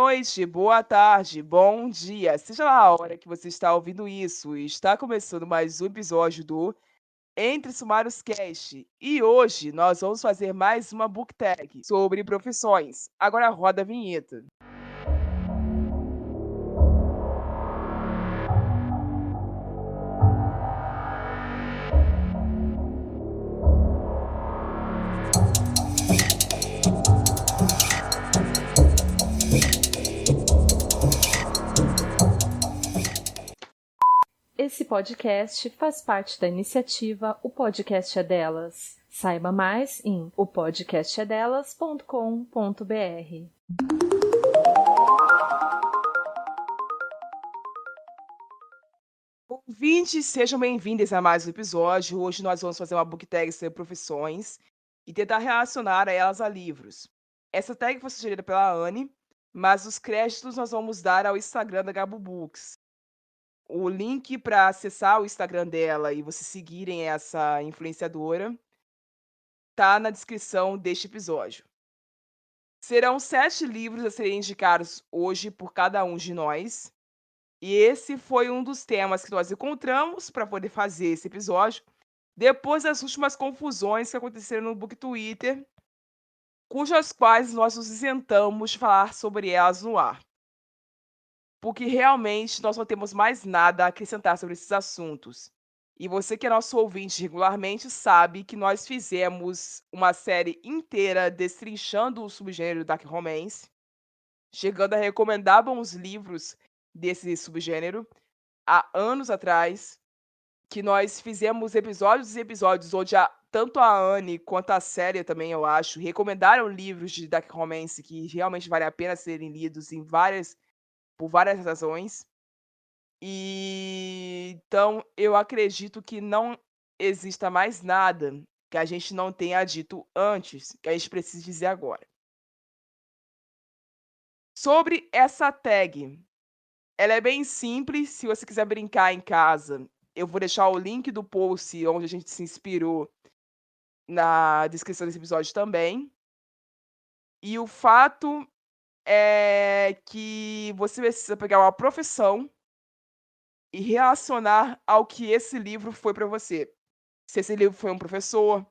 Noite, boa tarde, bom dia, seja lá a hora que você está ouvindo isso. Está começando mais um episódio do Entre Sumários Cast. E hoje nós vamos fazer mais uma book tag sobre profissões. Agora roda a vinheta. Esse podcast faz parte da iniciativa O Podcast é Delas. Saiba mais em opodcastedelas.com.br. Ouvintes, sejam bem-vindos a mais um episódio. Hoje nós vamos fazer uma book tag sobre profissões e tentar relacionar elas a livros. Essa tag foi sugerida pela Anne, mas os créditos nós vamos dar ao Instagram da Gabu Books. O link para acessar o Instagram dela e vocês seguirem essa influenciadora tá na descrição deste episódio. Serão 7 livros a serem indicados hoje por cada um de nós. E esse foi um dos temas que nós encontramos para poder fazer esse episódio, depois das últimas confusões que aconteceram no Book Twitter, cujas quais nós nos isentamos de falar sobre elas no ar. Porque realmente nós não temos mais nada a acrescentar sobre esses assuntos. E você que é nosso ouvinte regularmente sabe que nós fizemos uma série inteira destrinchando o subgênero Dark Romance, chegando a recomendar bons livros desse subgênero há anos atrás, que nós fizemos episódios e episódios onde tanto a Anne quanto a série também, eu acho, recomendaram livros de Dark Romance que realmente vale a pena serem lidos por várias razões. Então, eu acredito que não exista mais nada que a gente não tenha dito antes, que a gente precise dizer agora. Sobre essa tag, ela é bem simples, se você quiser brincar em casa, eu vou deixar o link do post onde a gente se inspirou na descrição desse episódio também. E o fato é que você precisa pegar uma profissão e relacionar ao que esse livro foi para você. Se esse livro foi um professor,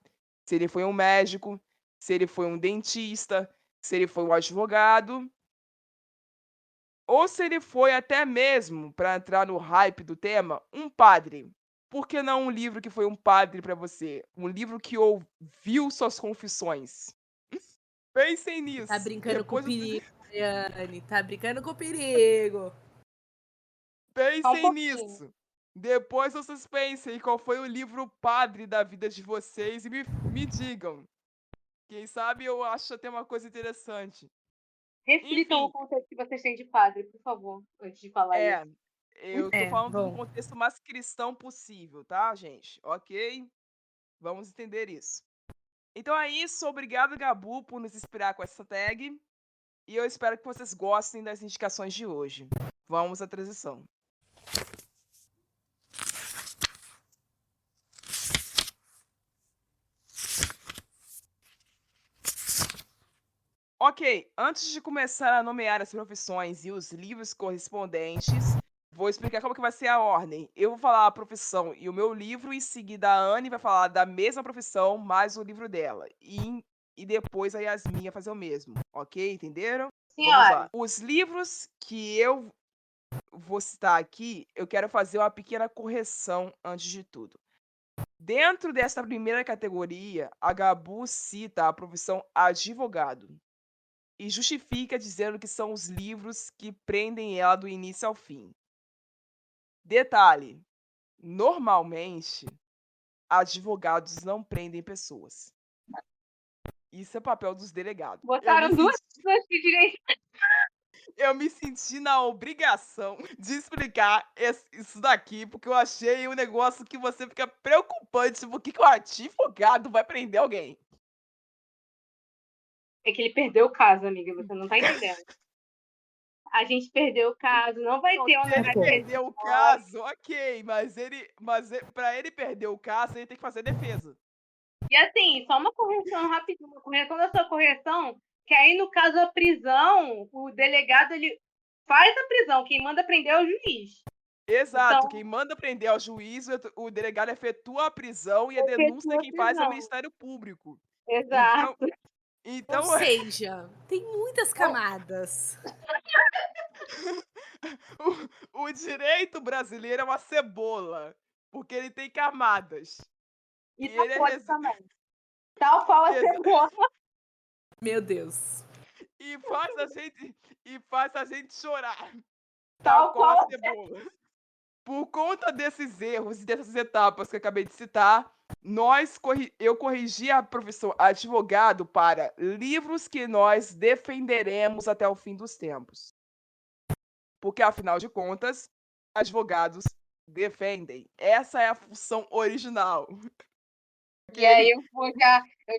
se ele foi um médico, se ele foi um dentista, se ele foi um advogado, ou se ele foi até mesmo, para entrar no hype do tema, um padre. Por que não um livro que foi um padre para você? Um livro que ouviu suas confissões. Pensem Tá nisso. brincando com o Depois perigo, Ariane. Tá brincando com o perigo. Pensem nisso. Depois vocês pensem qual foi o livro padre da vida de vocês e me digam. Quem sabe eu acho até uma coisa interessante. Reflitam Enfim. o conceito que vocês têm de padre, por favor, antes de falar isso. Eu tô falando do contexto mais cristão possível, tá, gente? Ok? Vamos entender isso. Então é isso. Obrigado, Gabu, por nos inspirar com essa tag. E eu espero que vocês gostem das indicações de hoje. Vamos à transição. Ok, antes de começar a nomear as profissões e os livros correspondentes, vou explicar como que vai ser a ordem. Eu vou falar a profissão e o meu livro, em seguida a Anne vai falar da mesma profissão, mais o livro dela. E depois a Yasmin vai fazer o mesmo, ok? Entenderam? Senhora. Vamos lá. Os livros que eu vou citar aqui, eu quero fazer uma pequena correção antes de tudo. Dentro dessa primeira categoria, a Gabu cita a profissão advogado e justifica dizendo que são os livros que prendem ela do início ao fim. Detalhe: normalmente, advogados não prendem pessoas. Isso é papel dos delegados. Botaram duas pessoas de direito. Eu me senti na obrigação de explicar isso daqui, porque eu achei um negócio que você fica preocupante. Por que o advogado vai prender alguém? É que ele perdeu o caso, amiga. Você não tá entendendo. A gente perdeu o caso. Não vai ter um Se ele negócio. perdeu o caso, ok. Mas pra ele perder o caso, ele tem que fazer defesa. E assim, só uma correção rapidinho. Uma correção da sua correção. Que aí, no caso, a prisão, o delegado, ele faz a prisão. Quem manda prender é o juiz. Exato, Então, quem manda prender é o juiz, o delegado efetua a prisão e a denúncia efetua a quem faz é o prisão. Ministério Público. Então, Exato. Ou então seja, tem muitas camadas. o direito brasileiro é uma cebola, porque ele tem camadas. E E tá ele é podre também. Tal qual a Exa- cebola. Meu Deus. e faz a gente chorar, tal Tal qual a qual a cebola. Por conta desses erros e dessas etapas que eu acabei de citar, eu corrigi a profissão advogado para livros que nós defenderemos até o fim dos tempos. Porque, afinal de contas, advogados defendem. Essa é a função original. E aí eu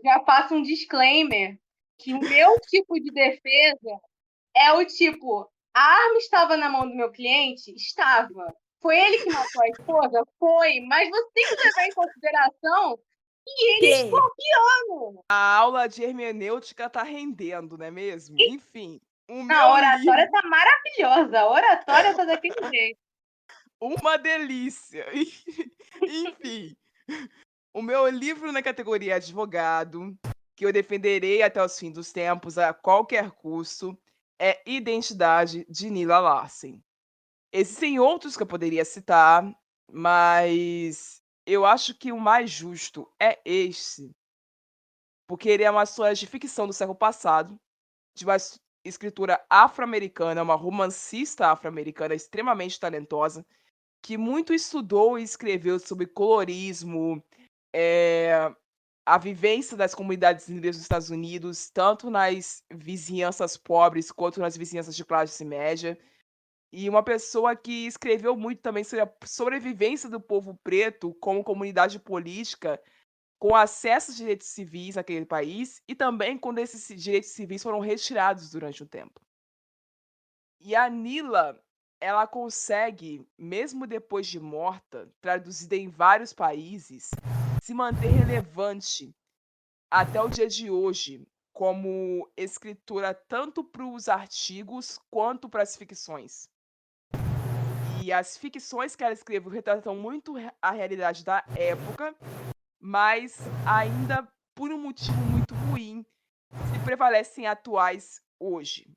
já faço um disclaimer que o meu tipo de defesa é o tipo, a arma estava na mão do meu cliente? Estava. Foi ele que matou a esposa? Foi. Mas você tem que levar em consideração que ele é Que? escorpiano. A aula de hermenêutica está rendendo, não é mesmo? Enfim, o A meu oratória livro, tá maravilhosa. A oratória tá daquele jeito. uma delícia. Enfim, o meu livro na categoria advogado, que eu defenderei até os fins dos tempos a qualquer custo, é Identidade, de Nila Larsen. Existem outros que eu poderia citar, mas eu acho que o mais justo é este, porque ele é uma história de ficção do século passado, de uma escritora afro-americana, uma romancista afro-americana extremamente talentosa, que muito estudou e escreveu sobre colorismo, a vivência das comunidades negras dos Estados Unidos, tanto nas vizinhanças pobres quanto nas vizinhanças de classe média. E uma pessoa que escreveu muito também sobre a sobrevivência do povo preto como comunidade política, com acesso aos direitos civis naquele país e também quando esses direitos civis foram retirados durante o tempo. E a Nila, ela consegue, mesmo depois de morta, traduzida em vários países, se manter relevante até o dia de hoje, como escritora tanto para os artigos quanto para as ficções. E as ficções que ela escreveu retratam muito a realidade da época, mas ainda por um motivo muito ruim, se prevalecem atuais hoje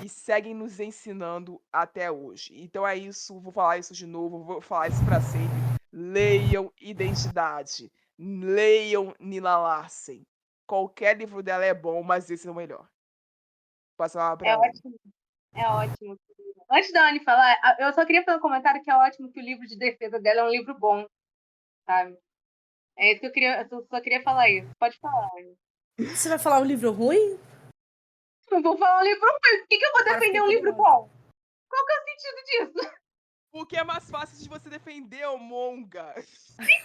e seguem nos ensinando até hoje. Então é isso, vou falar isso de novo, vou falar isso para sempre. Leiam Identidade, leiam Nina Larsen. Qualquer livro dela é bom, mas esse é o melhor. Passa lá para É a Anne. ótimo. É ótimo. Antes da Anne falar, eu só queria fazer um comentário que é ótimo que o livro de defesa dela é um livro bom, sabe? É isso que eu só queria falar isso. Pode falar. Anne. Você vai falar um livro ruim? Não vou falar um livro ruim. Por que eu vou Agora defender fiquei um livro curiosa. bom? Qual que é o sentido disso? Porque é mais fácil de você defender o Monga. Gente,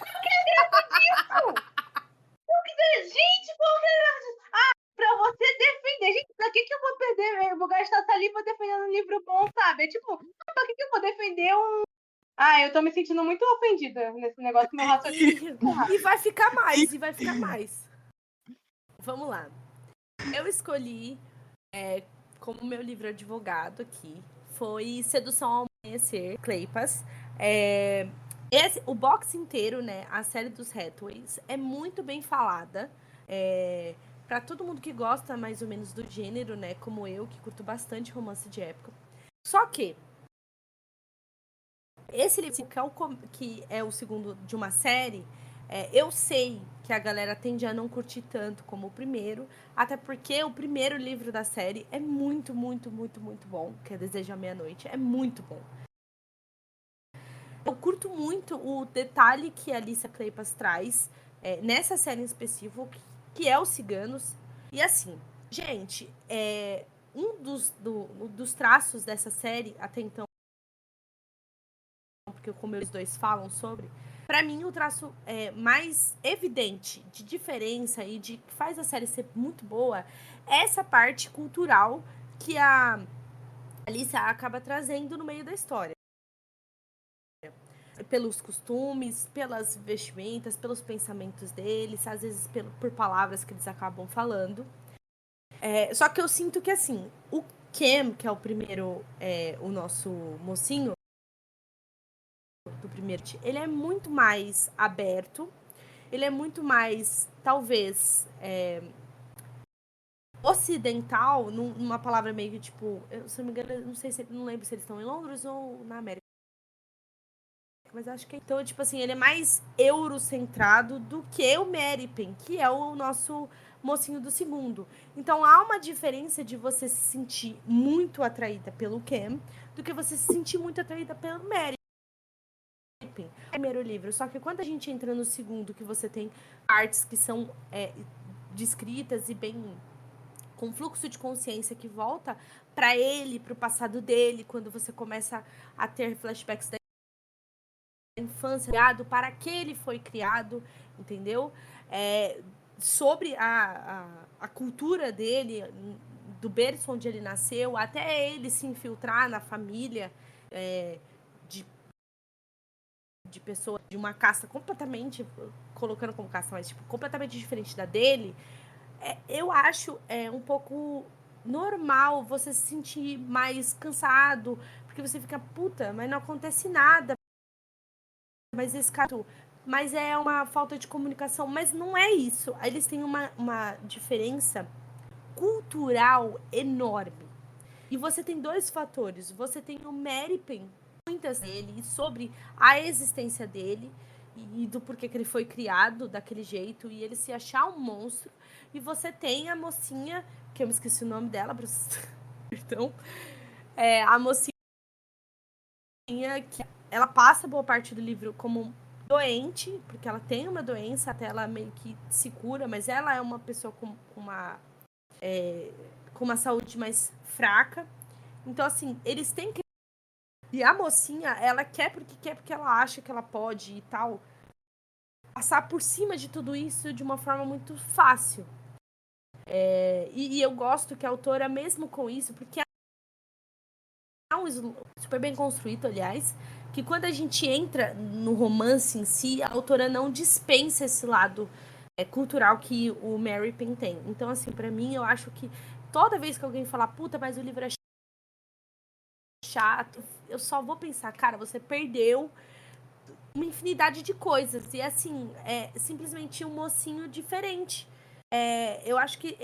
qual que é disso? Ah, pra você defender. Gente, pra que eu vou perder? Eu vou gastar saliva defendendo um livro bom, sabe? É tipo, pra que eu vou defender um. Ah, eu tô me sentindo muito ofendida nesse negócio que meu raciocínio. E vai ficar mais, e vai ficar mais. Vamos lá. Eu escolhi como meu livro advogado aqui. Foi Sedução ao Amanhecer, Cleipas. O box inteiro, né? A série dos Hathaways é muito bem falada. Pra todo mundo que gosta mais ou menos do gênero, né? Como eu, que curto bastante romance de época. Só que esse livro, que é o segundo de uma série, eu sei que a galera tende a não curtir tanto como o primeiro, até porque o primeiro livro da série é muito, muito, muito, muito bom, que é Desejo à Meia-Noite, é muito bom. Eu curto muito o detalhe que a Alicia Kleypas traz nessa série em específico, que é os ciganos. E assim, gente, um dos traços dessa série, até então, porque como eles dois falam sobre, pra mim o traço mais evidente de diferença e de que faz a série ser muito boa é essa parte cultural que a Alicia acaba trazendo no meio da história. Pelos costumes, pelas vestimentas, pelos pensamentos deles, às vezes por palavras que eles acabam falando. Só que eu sinto que, assim, o Cam, que é o primeiro, o nosso mocinho do primeiro, ele é muito mais aberto, ele é muito mais, talvez, ocidental, numa palavra meio que, tipo, se não me engano, não lembro se eles estão em Londres ou na América. Mas acho que então, tipo assim, ele é mais eurocentrado do que o Meripin, que é o nosso mocinho do segundo. Então há uma diferença de você se sentir muito atraída pelo Cam do que você se sentir muito atraída pelo Meripin. Primeiro livro. Só que quando a gente entra no segundo, que você tem partes que são descritas e bem com fluxo de consciência que volta para ele, para o passado dele, quando você começa a ter flashbacks da infância, para que ele foi criado, entendeu? Sobre a cultura dele, do berço onde ele nasceu, até ele se infiltrar na família de pessoas de uma casta completamente, colocando como casta, mas tipo, completamente diferente da dele, eu acho um pouco normal você se sentir mais cansado, porque você fica, puta, mas não acontece nada. Mas esse cara, mas é uma falta de comunicação, mas não é isso. Eles têm uma diferença cultural enorme. E você tem dois fatores. Você tem o Meripin, muitas dele, sobre a existência dele e do porquê que ele foi criado daquele jeito e ele se achar um monstro. E você tem a mocinha, que eu me esqueci o nome dela, então, a mocinha que ela passa boa parte do livro como doente, porque ela tem uma doença, até ela meio que se cura, mas ela é uma pessoa com uma saúde mais fraca. Então, assim, eles têm que... E a mocinha, ela quer porque ela acha que ela pode e tal, passar por cima de tudo isso de uma forma muito fácil. E eu gosto que a autora, mesmo com isso, porque é um super bem construído, aliás, que quando a gente entra no romance em si, a autora não dispensa esse lado cultural que o Meripin tem. Então, assim, pra mim, eu acho que toda vez que alguém falar, puta, mas o livro é chato, eu só vou pensar, cara, você perdeu uma infinidade de coisas. E, assim, é simplesmente um mocinho diferente. Eu acho que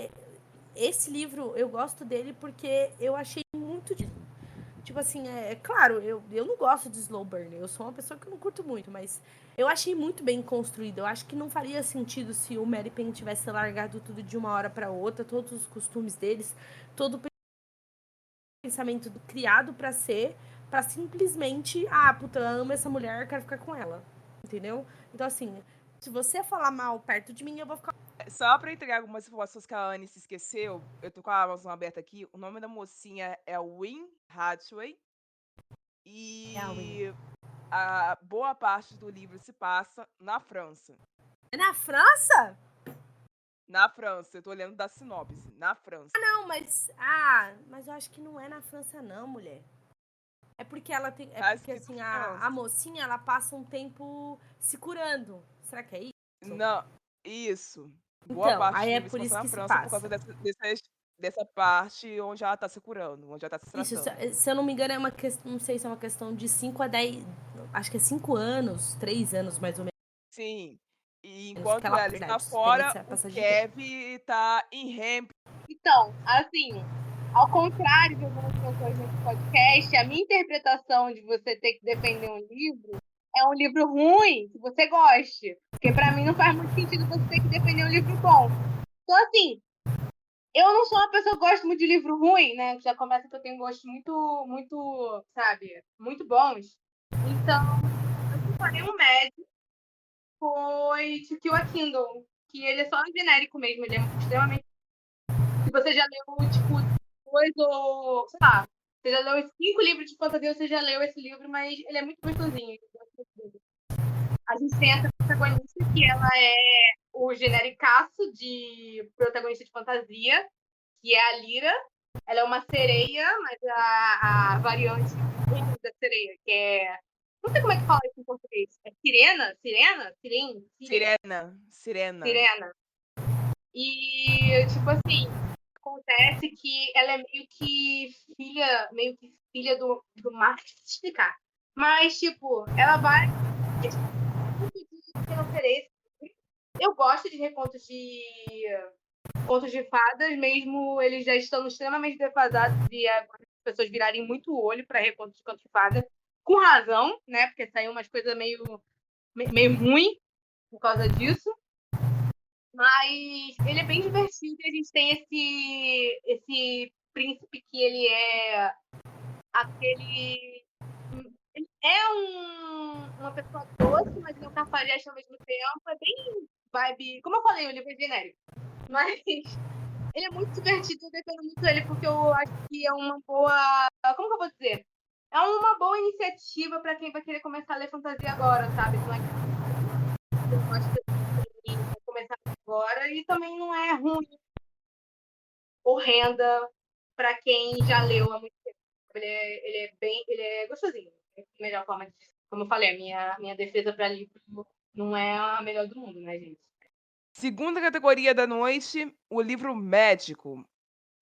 esse livro, eu gosto dele porque eu achei muito... Tipo assim, claro, eu não gosto de slow burn. Eu sou uma pessoa que não curto muito, mas eu achei muito bem construído. Eu acho que não faria sentido se o Meripin tivesse largado tudo de uma hora para outra, todos os costumes deles, todo o pensamento criado para simplesmente, puta, eu amo essa mulher, quero ficar com ela. Entendeu? Então, assim, se você falar mal perto de mim, eu vou ficar... Só para entregar algumas informações que a Anne se esqueceu, eu tô com a Amazon aberta aqui. O nome da mocinha é Win Hathaway. E a boa parte do livro se passa na França. É na França? Na França, eu tô olhando da sinopse. Na França. Não, mas eu acho que não é na França, não, mulher. É porque ela tem. Porque assim, a mocinha, ela passa um tempo se curando. Será que é isso? Não, isso. Boa Então, parte aí do é livro por se isso passa que na se França por passa. causa dessa parte onde ela tá se curando, onde ela tá se tratando. Isso, se eu não me engano, é uma questão. Não sei se é uma questão de 5 a 10. Acho que é 5 anos, 3 anos mais ou menos. Sim. E Que enquanto ela ela está tem fora, essa o passagem de tempo. Kev tá em Hemp. Então, assim, ao contrário de algumas pessoas nesse podcast, a minha interpretação de você ter que defender um livro é um livro ruim que você goste. Porque para mim não faz muito sentido você ter que defender um livro bom. Então, assim, eu não sou uma pessoa que gosta muito de livro ruim, né? Já começa que eu tenho gostos muito, sabe, muito bons. Então, eu separei um médio, foi To Kill a Kindle, que ele é só um genérico mesmo, ele é extremamente... Se você já leu, tipo, 2 ou, sei lá, você já leu 5 livros de fantasia, você já leu esse livro, mas ele é muito gostosinho. A gente tem essa protagonista que ela é o genericaço de protagonista de fantasia, que é a Lyra. Ela é uma sereia, mas a variante da sereia, que é... Não sei como é que fala isso em português. É sirena? Sirena? Sirena. Sirena. E, tipo assim, acontece que ela é meio que filha do Mark, se explicar. Mas, tipo, ela vai que oferece. Eu gosto de contos de fadas, mesmo eles já estão extremamente defasados e as pessoas virarem muito o olho para recontos de contos de fada, com razão, né? Porque saiu umas coisas meio ruim por causa disso. Mas ele é bem divertido. A gente tem esse príncipe que ele é aquele. Ele é uma pessoa doce, mas ele é um cafajeste ao mesmo tempo. É bem vibe. Como eu falei, o livro é genérico. Mas ele é muito divertido, eu defendo muito ele, porque eu acho que é uma boa. Como que eu vou dizer? É uma boa iniciativa para quem vai querer começar a ler fantasia agora, sabe? Não é que eu gosto de começar agora e também não é ruim, horrenda para quem já leu há muito tempo. Ele é gostosinho. É a melhor forma de, como eu falei, a minha defesa para livro não é a melhor do mundo, né, gente? Segunda categoria da noite, o livro Médico,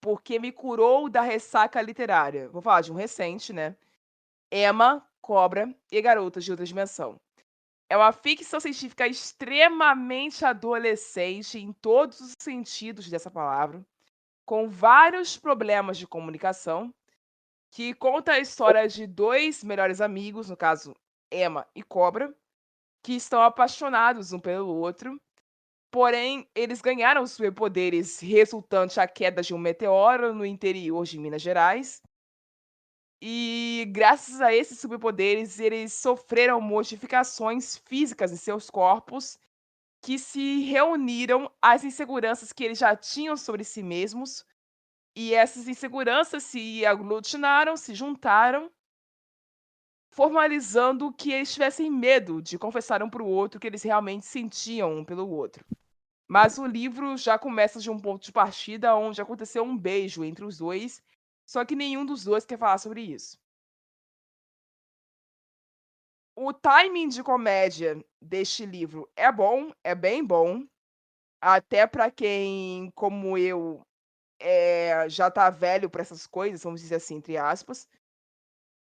porque me curou da ressaca literária. Vou falar de um recente, né? Emma, Cobra e Garotas de Outra Dimensão. É uma ficção científica extremamente adolescente em todos os sentidos dessa palavra, com vários problemas de comunicação, que conta a história de dois melhores amigos, no caso Emma e Cobra, que estão apaixonados um pelo outro, porém eles ganharam superpoderes resultante à queda de um meteoro no interior de Minas Gerais. E graças a esses superpoderes, eles sofreram modificações físicas em seus corpos que se reuniram às inseguranças que eles já tinham sobre si mesmos, e essas inseguranças se aglutinaram, se juntaram, formalizando que eles tivessem medo de confessar um para o outro que eles realmente sentiam um pelo outro. Mas o livro já começa de um ponto de partida onde aconteceu um beijo entre os dois, só que nenhum dos dois quer falar sobre isso. O timing de comédia deste livro é bom, é bem bom, até para quem, como eu, já tá velho para essas coisas, vamos dizer assim, entre aspas,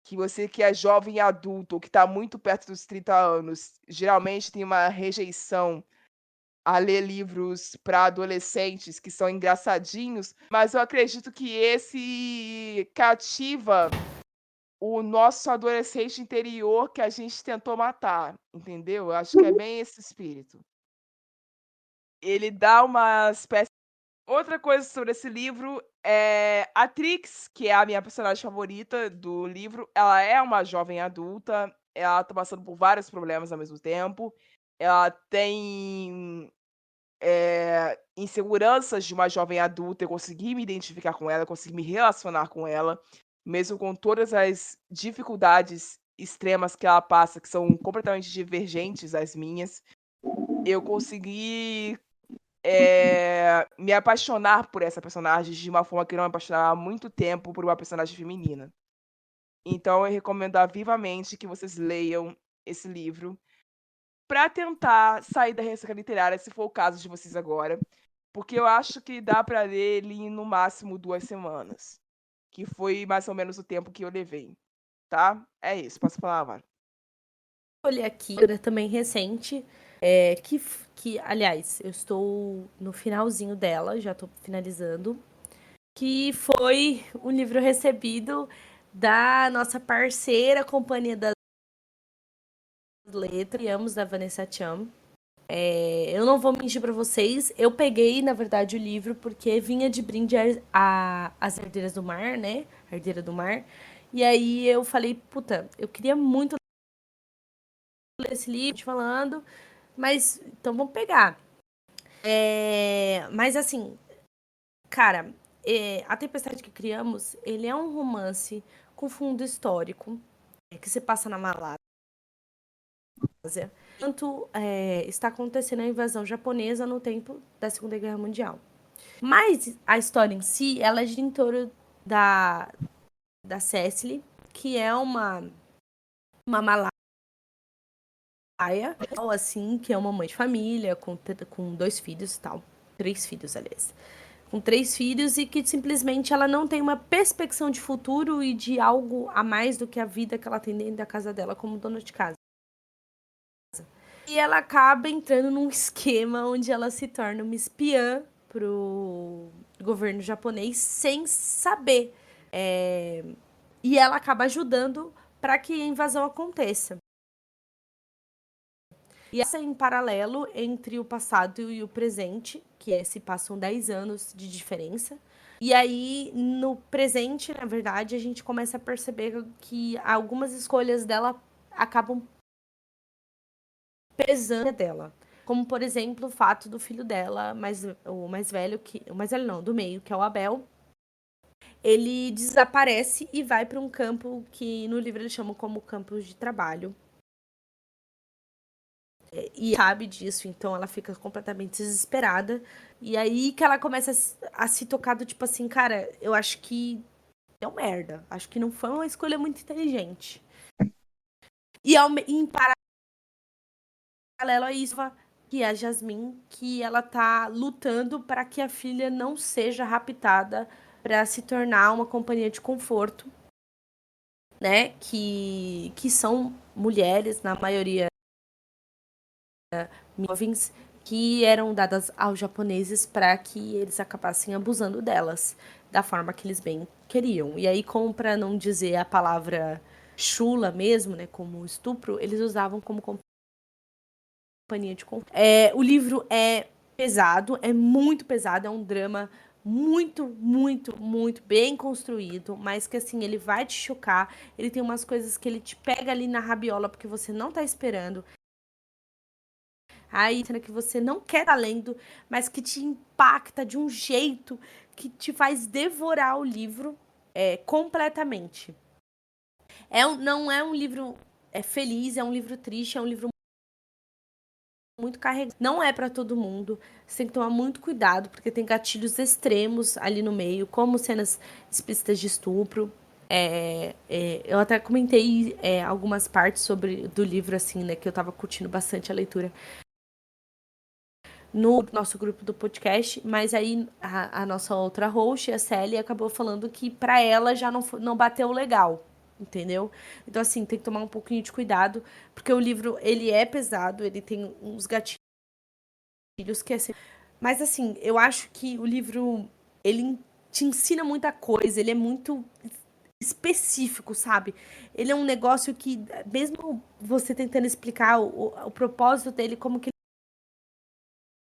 que você que é jovem e adulto, ou que tá muito perto dos 30 anos, geralmente tem uma rejeição a ler livros para adolescentes que são engraçadinhos, mas eu acredito que esse cativa o nosso adolescente interior que a gente tentou matar, entendeu? Eu acho que é bem esse espírito. Ele dá uma espécie. Outra coisa sobre esse livro é a Trix, que é a minha personagem favorita do livro, ela é uma jovem adulta, ela tá passando por vários problemas ao mesmo tempo, ela tem, inseguranças de uma jovem adulta, eu consegui me identificar com ela, consegui me relacionar com ela, mesmo com todas as dificuldades extremas que ela passa, que são completamente divergentes às minhas, eu consegui me apaixonar por essa personagem de uma forma que eu não me apaixonava há muito tempo por uma personagem feminina. Então eu recomendo vivamente que vocês leiam esse livro para tentar sair da ressaca literária, se for o caso de vocês agora, porque eu acho que dá para ler ele em no máximo 2 semanas, que foi mais ou menos o tempo que eu levei, tá? É isso, passo a palavra. Olhei aqui, também recente, que, aliás, eu estou no finalzinho dela, já estou finalizando, que foi um livro recebido da nossa parceira Companhia das Letras, Criamos, da Vanessa Cham. Eu não vou mentir pra vocês, eu peguei, na verdade, o livro porque vinha de brinde As Herdeiras do Mar, né? A Herdeira do Mar. E aí eu falei, puta, eu queria muito ler esse livro, te falando, mas então vamos pegar. Mas assim, cara, A Tempestade que Criamos, ele é um romance com fundo histórico, que se passa na Malásia. Enquanto está acontecendo a invasão japonesa no tempo da Segunda Guerra Mundial. Mas a história em si, ela gira em torno da Cecily, que é uma malaia, assim, que é uma mãe de família, com 2 filhos e tal. 3 filhos, aliás. com 3 filhos e que simplesmente ela não tem uma perspectiva de futuro e de algo a mais do que a vida que ela tem dentro da casa dela como dona de casa. E ela acaba entrando num esquema onde ela se torna uma espiã pro governo japonês sem saber. E ela acaba ajudando para que a invasão aconteça. E essa é em paralelo entre o passado e o presente, que se passam 10 anos de diferença. E aí, no presente, na verdade, a gente começa a perceber que algumas escolhas dela acabam pesando dela. Como, por exemplo, o fato do filho dela, o mais velho, do meio, que é o Abel, ele desaparece e vai para um campo que no livro eles chamam como campo de trabalho. E sabe disso, então ela fica completamente desesperada. E aí que ela começa a se tocar do tipo assim, cara, eu acho que deu merda. Acho que não foi uma escolha muito inteligente. Em paralelo a isso, que é a Jasmine, que ela tá lutando para que a filha não seja raptada para se tornar uma companhia de conforto, né? Que são mulheres, na maioria jovens, que eram dadas aos japoneses para que eles acabassem abusando delas da forma que eles bem queriam. E aí, como para não dizer a palavra chula mesmo, né, como estupro, eles usavam como companhia de conforto. O livro é pesado, é muito pesado, é um drama muito, muito, muito bem construído, mas que assim, ele vai te chocar, ele tem umas coisas que ele te pega ali na rabiola porque você não tá esperando. Aí, cena que você não quer estar lendo, mas que te impacta de um jeito que te faz devorar o livro completamente. Não é um livro feliz, é um livro triste, é um livro muito carregado. Não é para todo mundo. Você tem que tomar muito cuidado, porque tem gatilhos extremos ali no meio, como cenas explícitas de estupro. Eu até comentei algumas partes do livro, assim, né, que eu tava curtindo bastante a leitura no nosso grupo do podcast, mas aí a nossa outra host, a Célia, acabou falando que pra ela já não bateu legal, entendeu? Então, assim, tem que tomar um pouquinho de cuidado, porque o livro, ele é pesado, ele tem uns gatilhos que assim... Mas, assim, eu acho que o livro, ele te ensina muita coisa, ele é muito específico, sabe? Ele é um negócio que, mesmo você tentando explicar o propósito dele, como que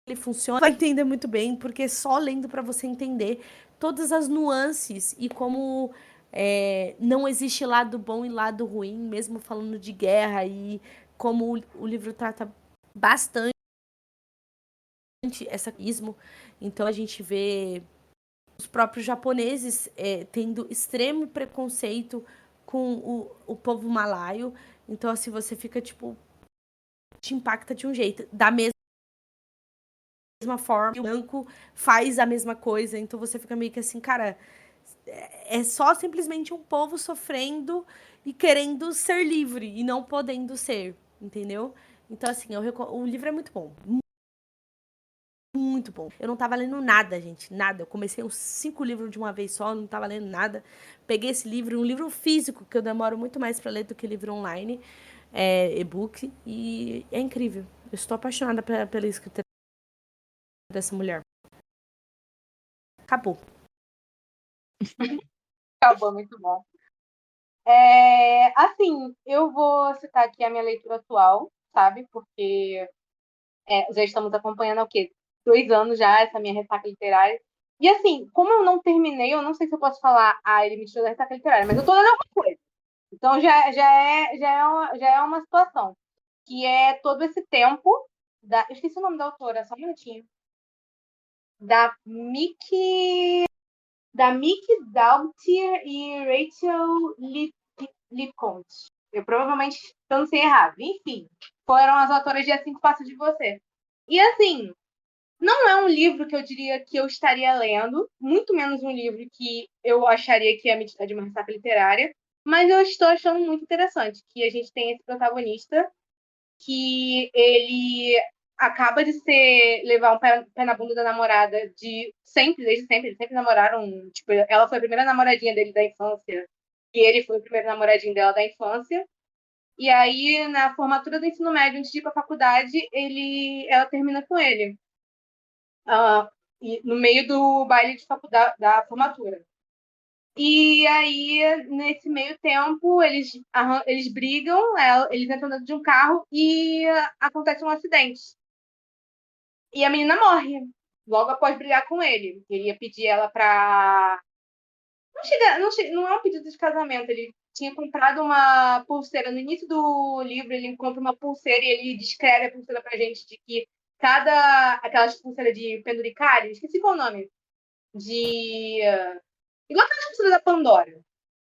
ele funciona, vai entender muito bem, porque só lendo para você entender todas as nuances e como não existe lado bom e lado ruim, mesmo falando de guerra, e como o livro trata bastante esse ismo. Então a gente vê os próprios japoneses tendo extremo preconceito com o povo malaio. Então, assim, você fica, tipo, te impacta de um jeito. Da mesma forma, o branco faz a mesma coisa, então você fica meio que assim, cara, é só simplesmente um povo sofrendo e querendo ser livre e não podendo ser, entendeu? Então, assim, o livro é muito bom. Muito bom. Eu não tava lendo nada, gente, nada. Eu comecei uns 5 livros de uma vez só, não tava lendo nada. Peguei esse livro, um livro físico, que eu demoro muito mais para ler do que livro online, e-book, e é incrível. Eu estou apaixonada pela escrita dessa mulher. Acabou. Acabou, muito bom. Assim, eu vou citar aqui a minha leitura atual, sabe? Porque já estamos acompanhando há o quê? 2 anos já, essa minha ressaca literária. E assim, como eu não terminei, eu não sei se eu posso falar, ele me tirou da ressaca literária, mas eu tô lendo alguma coisa. Então já é uma situação. Que é todo esse tempo eu esqueci o nome da autora, só um minutinho. Da Mickey Daltier e Rachel Lipconte. Eu provavelmente pronunciei errado. Enfim, foram as autoras de Assim que Passo de Você. E assim, não é um livro que eu diria que eu estaria lendo, muito menos um livro que eu acharia que ia me tirar de uma ressaca literária, mas eu estou achando muito interessante que a gente tem esse protagonista que ele acaba de levar um pé na bunda da namorada desde sempre, eles sempre namoraram, tipo, ela foi a primeira namoradinha dele da infância, e ele foi o primeiro namoradinho dela da infância. E aí, na formatura do ensino médio, antes de ir pra faculdade, ela termina com ele. No meio do baile de faculdade, da formatura. E aí, nesse meio tempo, eles brigam, eles entram dentro de um carro e acontece um acidente. E a menina morre, logo após brigar com ele. Ele ia pedir ela pra... Não é um pedido de casamento, ele tinha comprado uma pulseira. No início do livro, ele compra uma pulseira e ele descreve a pulseira pra gente de que aquelas pulseiras de penduricalho, esqueci qual é o nome, igual aquelas pulseiras da Pandora.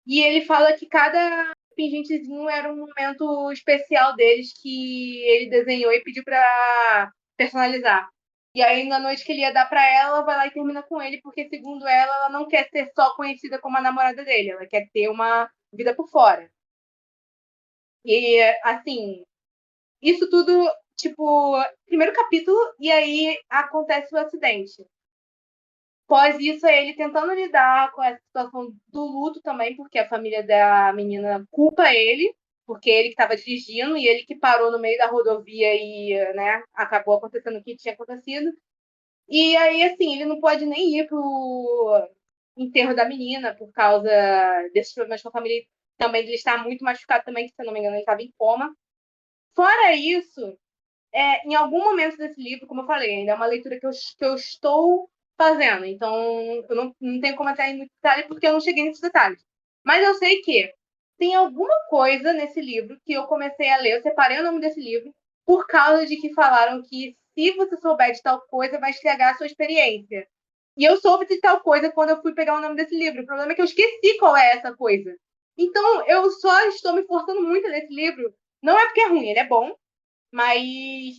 E ele fala que cada pingentezinho era um momento especial deles que ele desenhou e pediu pra personalizar. E aí, na noite que ele ia dar pra ela, vai lá e termina com ele, porque, segundo ela não quer ser só conhecida como a namorada dele, ela quer ter uma vida por fora. E, assim, isso tudo, tipo, primeiro capítulo, e aí acontece o acidente. Após isso, é ele tentando lidar com essa situação do luto também, porque a família da menina culpa ele, porque ele que estava dirigindo e ele que parou no meio da rodovia e, né, acabou acontecendo o que tinha acontecido. E aí, assim, ele não pode nem ir pro enterro da menina por causa desses problemas com a família. Também ele está muito machucado também, que, se eu não me engano, ele estava em coma. Fora isso, em algum momento desse livro, como eu falei, ainda é uma leitura que eu estou fazendo. Então, eu não tenho como entrar em muito detalhe porque eu não cheguei nesses detalhes. Mas eu sei que tem alguma coisa nesse livro que eu comecei a ler, eu separei o nome desse livro, por causa de que falaram que se você souber de tal coisa, vai estragar a sua experiência. E eu soube de tal coisa quando eu fui pegar o nome desse livro. O problema é que eu esqueci qual é essa coisa. Então, eu só estou me forçando muito nesse livro. Não é porque é ruim, ele é bom, mas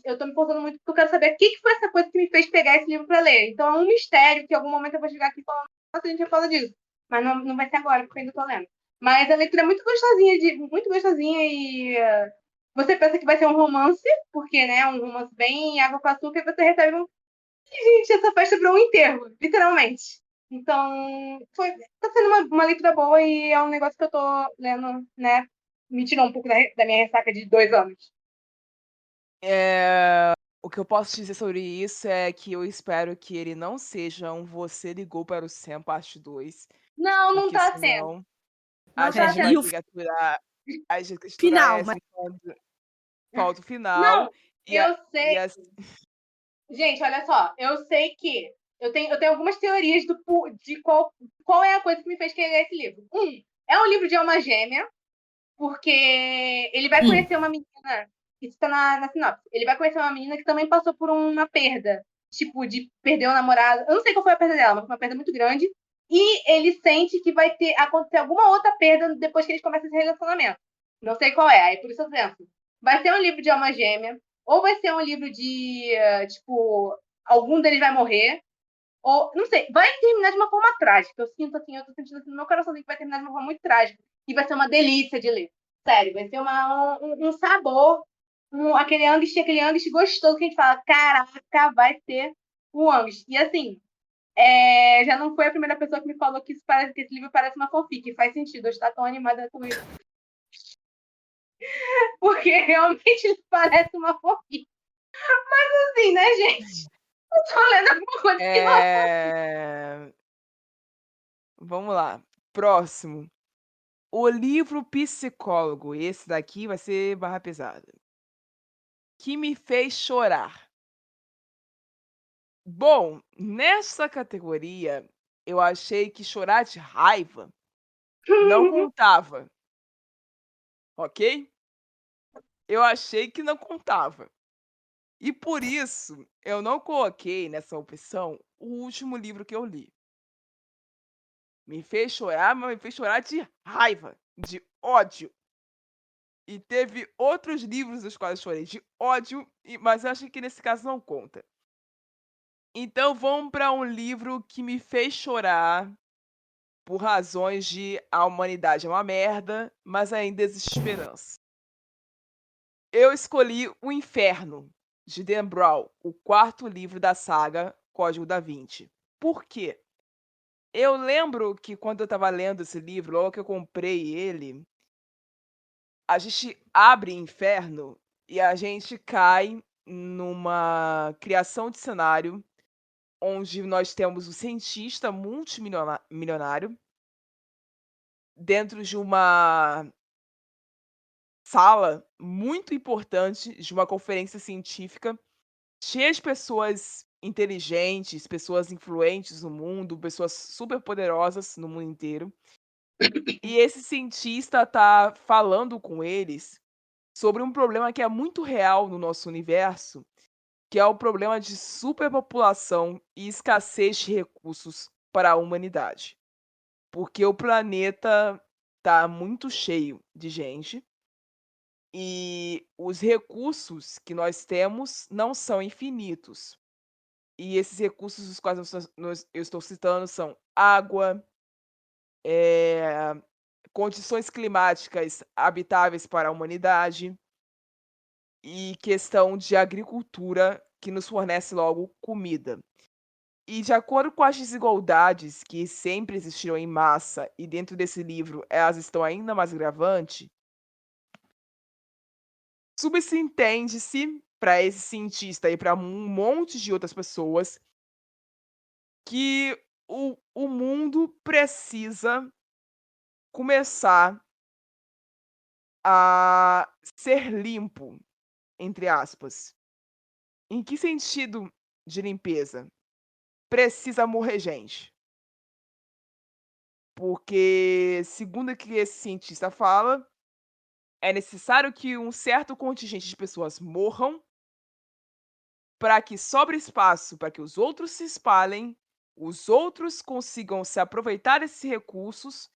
eu tô me importando muito porque eu quero saber o que foi essa coisa que me fez pegar esse livro para ler. Então é um mistério que em algum momento eu vou chegar aqui e falar, nossa, a gente já fala disso. Mas não vai ser agora, porque eu ainda tô lendo. Mas a leitura é muito gostosinha, muito gostosinha e você pensa que vai ser um romance, porque, né, um romance bem água com açúcar, e você recebe Gente, essa festa virou um enterro, literalmente. Então, tá sendo uma leitura boa e é um negócio que eu tô lendo, né, me tirou um pouco da minha ressaca de 2 anos. O que eu posso dizer sobre isso é que eu espero que ele não seja um Você Ligou para o Sam parte 2, Não porque tá sendo. senão a Não tá gente E vai o sendo. ter que aturar final, essa enquanto falta o final, Não, e a eu sei. e as Gente, olha só, eu sei que eu tenho algumas teorias de qual é a coisa que me fez querer esse livro. É um livro de alma gêmea, porque ele vai conhecer uma menina, isso tá na sinopse, ele vai conhecer uma menina que também passou por uma perda, tipo, de perder o namorado. Eu não sei qual foi a perda dela, mas foi uma perda muito grande. E ele sente que vai acontecer alguma outra perda depois que eles começam esse relacionamento. Não sei qual é, aí por isso eu penso. Vai ser um livro de alma gêmea, ou vai ser um livro de, tipo, algum deles vai morrer, ou, não sei, vai terminar de uma forma trágica. Eu tô sentindo assim no meu coraçãozinho que vai terminar de uma forma muito trágica. E vai ser uma delícia de ler. Sério, vai ser um sabor, aquele angst gostoso que a gente fala, caraca, vai ter o angst. E assim, já não foi a primeira pessoa que me falou que que esse livro parece uma fanfic. Faz sentido, eu estou tão animada com isso. Porque realmente ele parece uma fanfic. Mas assim, né, gente? Eu tô lendo alguma coisa que não eh, vamos lá, próximo. O livro Psicólogo, esse daqui vai ser barra pesada. Que me fez chorar. Bom, nessa categoria, eu achei que chorar de raiva não contava, ok? Eu achei que não contava. E por isso, eu não coloquei nessa opção o último livro que eu li. Me fez chorar, mas me fez chorar de raiva, de ódio. E teve outros livros dos quais eu chorei de ódio, mas eu acho que nesse caso não conta. Então vamos para um livro que me fez chorar por razões de a humanidade é uma merda, mas ainda existe esperança. Eu escolhi O Inferno, de Dan Brown, o quarto livro da saga Código da Vinci. Por quê? Eu lembro que quando eu estava lendo esse livro, logo que eu comprei ele, a gente abre Inferno e a gente cai numa criação de cenário onde nós temos um cientista milionário dentro de uma sala muito importante de uma conferência científica, cheia de pessoas inteligentes, pessoas influentes no mundo, pessoas super poderosas no mundo inteiro. E esse cientista tá falando com eles sobre um problema que é muito real no nosso universo, que é o problema de superpopulação e escassez de recursos para a humanidade. Porque o planeta tá muito cheio de gente e os recursos que nós temos não são infinitos. E esses recursos os quais eu estou citando são água, eh, condições climáticas habitáveis para a humanidade e questão de agricultura que nos fornece logo comida. E de acordo com as desigualdades que sempre existiram em massa e dentro desse livro elas estão ainda mais gravantes, subentende-se para esse cientista e para um monte de outras pessoas que o mundo precisa começar a ser limpo, entre aspas. Em que sentido de limpeza? Precisa morrer gente. Porque, segundo o que esse cientista fala, é necessário que um certo contingente de pessoas morram para que sobre espaço para que os outros se espalhem, os outros consigam se aproveitar desses recursos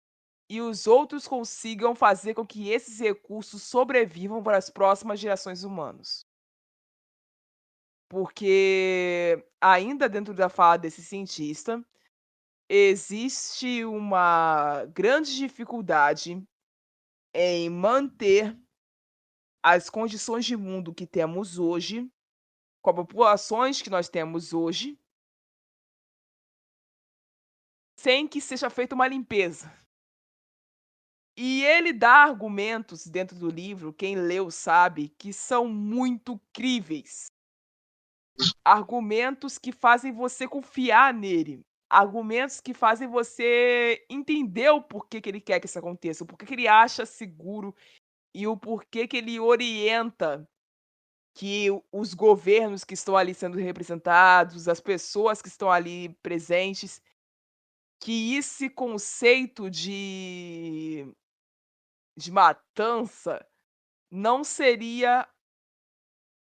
e os outros consigam fazer com que esses recursos sobrevivam para as próximas gerações humanas. Porque, ainda dentro da fala desse cientista, existe uma grande dificuldade em manter as condições de mundo que temos hoje, com as populações que nós temos hoje, sem que seja feita uma limpeza. E ele dá argumentos dentro do livro, quem leu sabe, que são muito críveis. Argumentos que fazem você confiar nele. Argumentos que fazem você entender o porquê que ele quer que isso aconteça, o porquê que ele acha seguro e o porquê que ele orienta que os governos que estão ali sendo representados, as pessoas que estão ali presentes, que esse conceito de matança não seria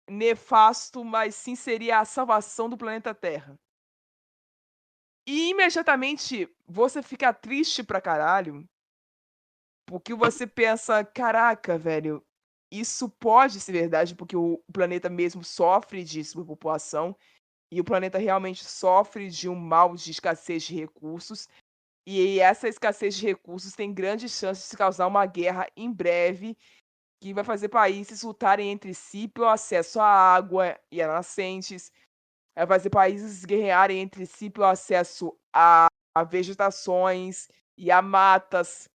nefasto, mas sim seria a salvação do planeta Terra. E imediatamente você fica triste pra caralho, porque você pensa: "Caraca, velho, isso pode ser verdade", porque o planeta mesmo sofre de superpopulação, e o planeta realmente sofre de um mal de escassez de recursos, e essa escassez de recursos tem grandes chances de causar uma guerra em breve, que vai fazer países lutarem entre si pelo acesso à água e a nascentes, vai fazer países guerrearem entre si pelo acesso a vegetações e a matas.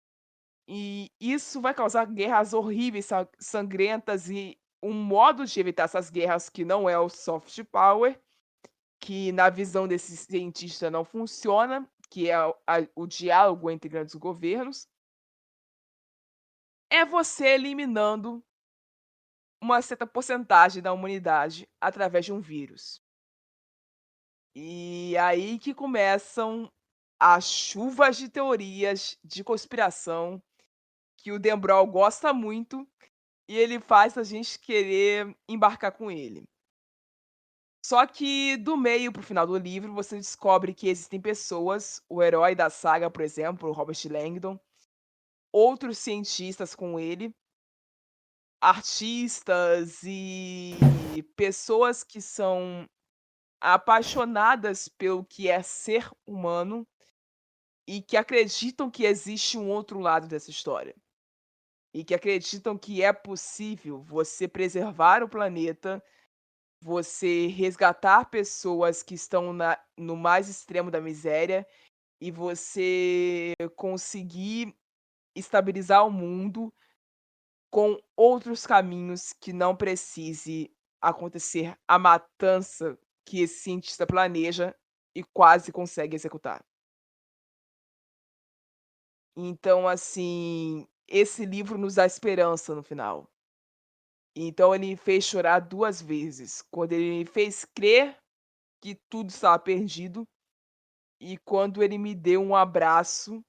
E isso vai causar guerras horríveis, sangrentas e um modo de evitar essas guerras que não é o soft power, que na visão desse cientista não funciona, que é o diálogo entre grandes governos, é você eliminando uma certa porcentagem da humanidade através de um vírus. E aí que começam as chuvas de teorias de conspiração que o Dan Brown gosta muito e ele faz a gente querer embarcar com ele. Só que do meio para o final do livro você descobre que existem pessoas, o herói da saga, por exemplo, o Robert Langdon, outros cientistas com ele, artistas e pessoas que são apaixonadas pelo que é ser humano e que acreditam que existe um outro lado dessa história. E que acreditam que é possível você preservar o planeta você resgatar pessoas que estão no mais extremo da miséria e você conseguir estabilizar o mundo com outros caminhos que não precise acontecer a matança que esse cientista planeja e quase consegue executar. Então, assim, esse livro nos dá esperança no final. Então ele me fez chorar 2 vezes, quando ele me fez crer que tudo estava perdido e quando ele me deu um abraço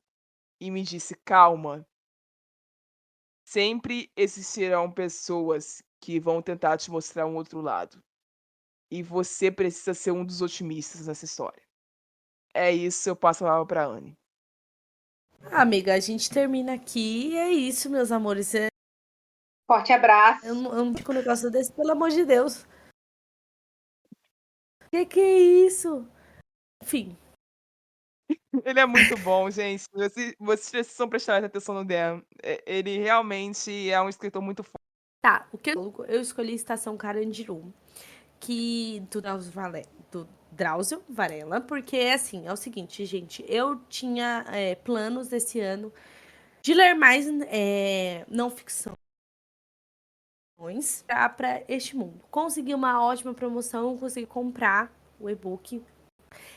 e me disse: "Calma, sempre existirão pessoas que vão tentar te mostrar um outro lado, e você precisa ser um dos otimistas nessa história". É isso, eu passo a palavra pra Anne. Amiga, a gente termina aqui e é isso, meus amores. Forte abraço. Eu não fico um negócio desse, pelo amor de Deus. Que é isso? Enfim. Ele é muito bom, gente. Vocês precisam prestar atenção no Dan. Ele realmente é um escritor muito fo Tá, o que eu escolhi Estação Carandiru, que do Drauzio Varela, porque assim, é o seguinte, gente, eu tinha planos esse ano de ler mais não ficção para este mundo. Consegui uma ótima promoção, consegui comprar o e-book.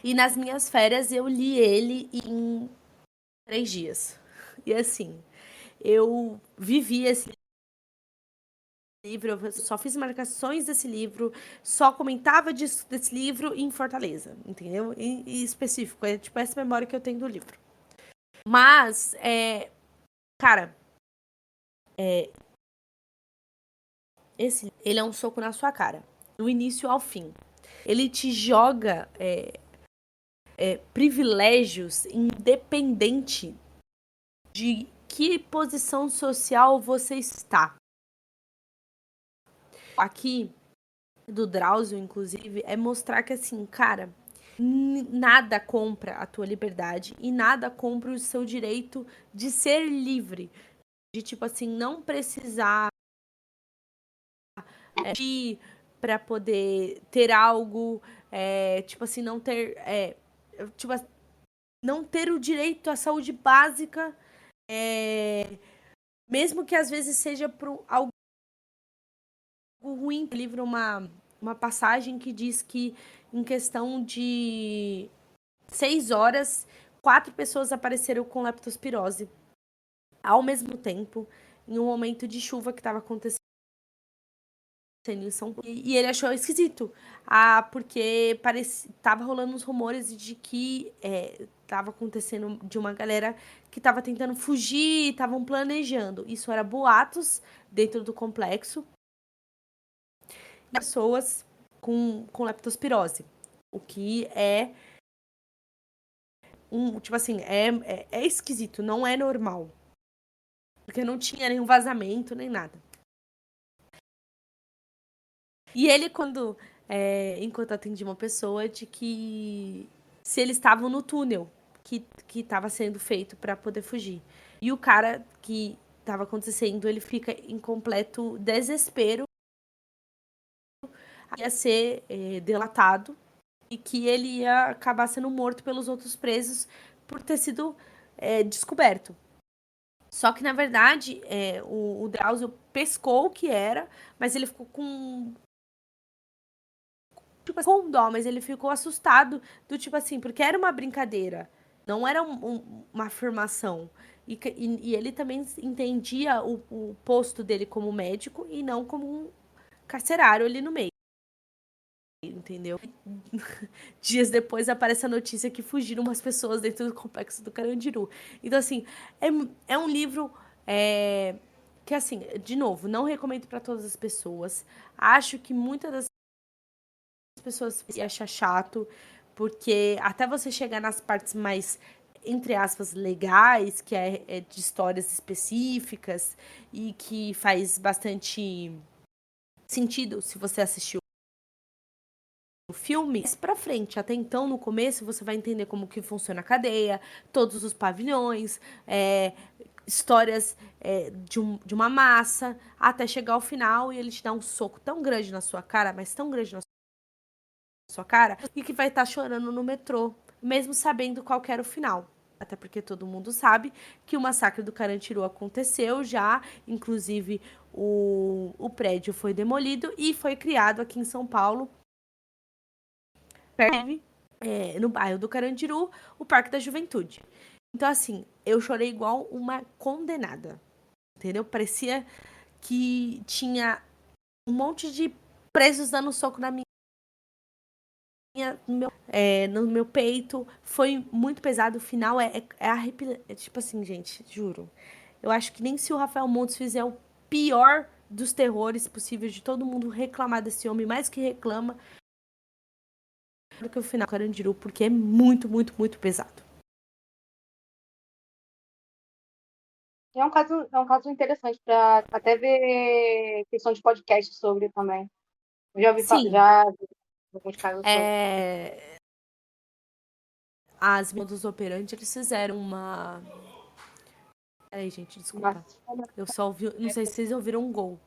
E nas minhas férias eu li ele em 3 dias. E assim, eu vivi esse livro, eu só fiz marcações desse livro, só comentava desse livro em Fortaleza, entendeu? Em específico, é tipo essa memória que eu tenho do livro. Mas, cara, ele é um soco na sua cara, do início ao fim. Ele te joga privilégios independente de que posição social você está. Aqui, do Drauzio, inclusive, é mostrar que, assim, cara, nada compra a tua liberdade e nada compra o seu direito de ser livre. De, tipo assim, não precisar de para poder ter algo, tipo assim, não ter, tipo, não ter o direito à saúde básica, mesmo que às vezes seja por algo ruim. No livro, uma passagem que diz que em questão de 6 horas, 4 pessoas apareceram com leptospirose ao mesmo tempo, em um momento de chuva que estava acontecendo em São Paulo. E ele achou esquisito, porque tava rolando uns rumores de que tava acontecendo de uma galera que tava tentando fugir, estavam planejando. Isso era boatos dentro do complexo. Pessoas com leptospirose, o que é tipo assim, é esquisito, não é normal. Porque não tinha nenhum vazamento, nem nada. E ele, enquanto atendia uma pessoa, de que se eles estavam no túnel que estava sendo feito para poder fugir. E o cara que estava acontecendo, ele fica em completo desespero. Ia ser delatado e que ele ia acabar sendo morto pelos outros presos por ter sido descoberto. Só que, na verdade, o Drauzio pescou o que era, mas ele ficou com dó, mas ele ficou assustado do tipo assim, porque era uma brincadeira, não era uma afirmação. E ele também entendia o posto dele como médico e não como um carcerário ali no meio. Entendeu? Dias depois aparece a notícia que fugiram umas pessoas dentro do complexo do Carandiru. Então, assim, é um livro que, assim, de novo, não recomendo para todas as pessoas. Acho que muitas das pessoas acham chato, porque até você chegar nas partes mais, entre aspas, legais, que é de histórias específicas e que faz bastante sentido se você assistiu o filme, mais pra frente. Até então, no começo, você vai entender como que funciona a cadeia, todos os pavilhões, histórias de uma massa, até chegar ao final e ele te dá um soco tão grande na sua cara, mas tão grande na sua cara, e que vai estar chorando no metrô, mesmo sabendo qual que era o final. Até porque todo mundo sabe que o massacre do Carandiru aconteceu já, inclusive o prédio foi demolido e foi criado aqui em São Paulo, no bairro do Carandiru, o Parque da Juventude. Então, assim, eu chorei igual uma condenada, entendeu? Parecia que tinha um monte de presos dando soco na minha, no meu peito. Foi muito pesado. O final é arrepiante. É tipo assim, gente, juro. Eu acho que nem se o Rafael Montes fizer o pior dos terrores possíveis de todo mundo reclamar desse homem, mais que reclama, do que o final do Carandiru, porque é muito, muito, muito pesado. É um caso interessante para até ver questão de podcast sobre também. Eu já ouvi Sim, já vi alguns casos sobre. as modus operandi, eles fizeram uma... Peraí, gente, desculpa. Mas, Eu só ouvi... Não sei se vocês ouviram um gol.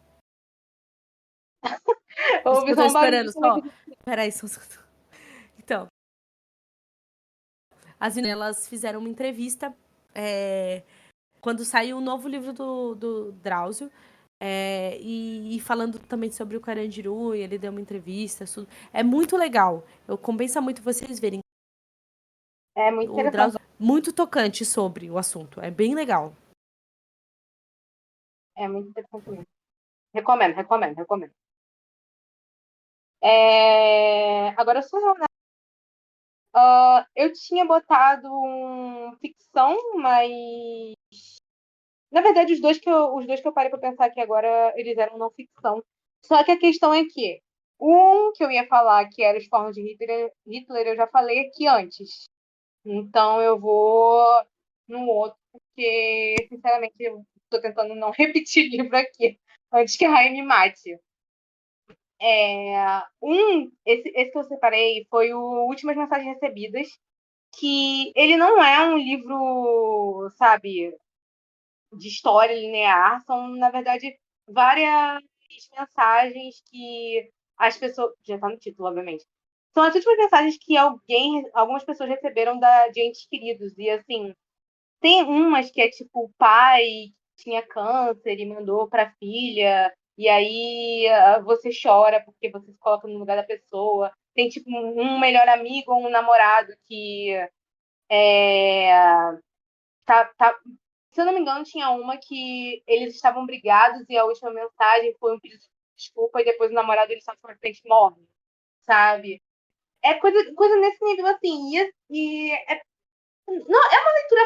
eu Por isso que ouvi eu tô só um barulho esperando, de só. televisão. Peraí, só... Então, as meninas, elas fizeram uma entrevista quando saiu o novo livro do Drauzio, e falando também sobre o Carandiru, e ele deu uma entrevista, tudo. É muito legal. Compensa muito vocês verem. É muito O interessante. Drauzio muito tocante sobre o assunto. É bem legal. É muito interessante mesmo. Recomendo, recomendo, recomendo. Agora sou eu, né? Eu tinha botado ficção, mas na verdade os dois que eu parei para pensar aqui agora, eles eram não ficção. Só que a questão é que um que eu ia falar, que era Os Fornos de Hitler, eu já falei aqui antes. Então eu vou no outro, porque, sinceramente, eu estou tentando não repetir livro aqui antes que a Rainha me mate. Esse que eu separei foi o Últimas Mensagens Recebidas, que ele não é um livro, sabe, de história linear, são, na verdade, várias mensagens que as pessoas. Já tá no título, obviamente. São as últimas mensagens que algumas pessoas receberam de entes queridos. E assim, tem umas que é tipo o pai tinha câncer e mandou para a filha, e aí você chora porque você se coloca no lugar da pessoa. Tem tipo um melhor amigo ou um namorado que tá. Se eu não me engano, tinha uma que eles estavam brigados e a última mensagem foi um pedido de desculpa e depois o namorado ele só de frente morre, sabe? É coisa nesse nível assim. Não, é uma leitura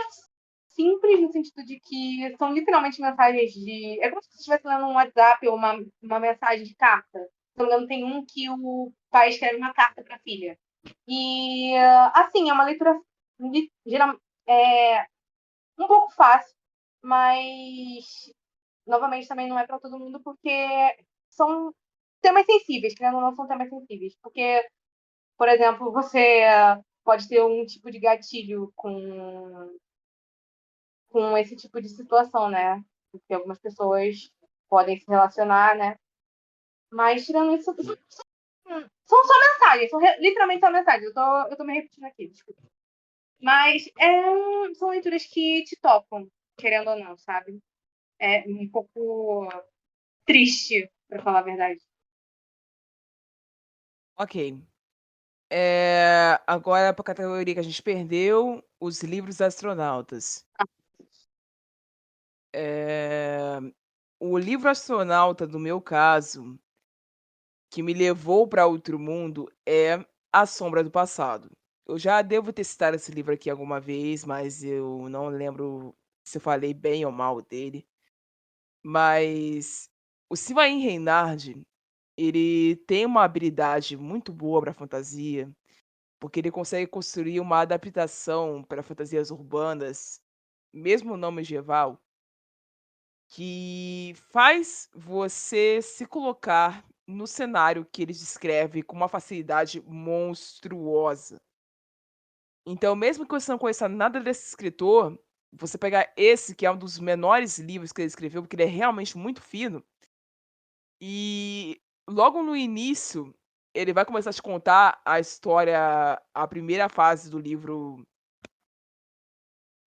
simples no sentido de que são literalmente mensagens de. É como se você estivesse lendo um WhatsApp ou uma mensagem de carta. Se não me engano, tem um que o pai escreve uma carta para a filha. E, assim, é uma leitura geral, um pouco fácil, mas, novamente, também não é para todo mundo, porque são temas sensíveis, querendo ou não, são temas sensíveis. Porque, por exemplo, você pode ter um tipo de gatilho com esse tipo de situação, né? Porque algumas pessoas podem se relacionar, né? Mas, tirando isso, são só mensagens, são literalmente só mensagens. Eu tô me repetindo aqui, desculpa. Mas são leituras que te tocam, querendo ou não, sabe? É um pouco triste, para falar a verdade. Ok. Agora, para a categoria que a gente perdeu, os livros astronautas. O livro astronauta, no meu caso, que me levou para outro mundo, é A Sombra do Passado. Eu já devo ter citado esse livro aqui alguma vez, mas eu não lembro se eu falei bem ou mal dele. Mas o Silvain Reinhard, ele tem uma habilidade muito boa para fantasia, porque ele consegue construir uma adaptação para fantasias urbanas, mesmo não medieval, que faz você se colocar no cenário que ele descreve com uma facilidade monstruosa. Então, mesmo que você não conheça nada desse escritor, você pegar esse, que é um dos menores livros que ele escreveu, porque ele é realmente muito fino, e logo no início, ele vai começar a te contar a história, a primeira fase do livro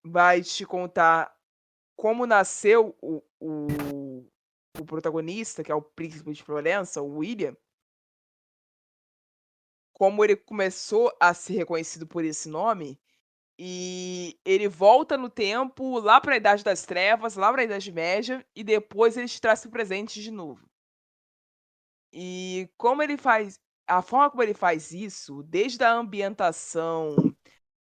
vai te contar como nasceu o protagonista, que é o príncipe de Florença, o William, como ele começou a ser reconhecido por esse nome, e ele volta no tempo lá para a Idade das Trevas, lá para a Idade Média, e depois ele te traz para o presente de novo. E como ele faz a forma como ele faz isso, desde a ambientação,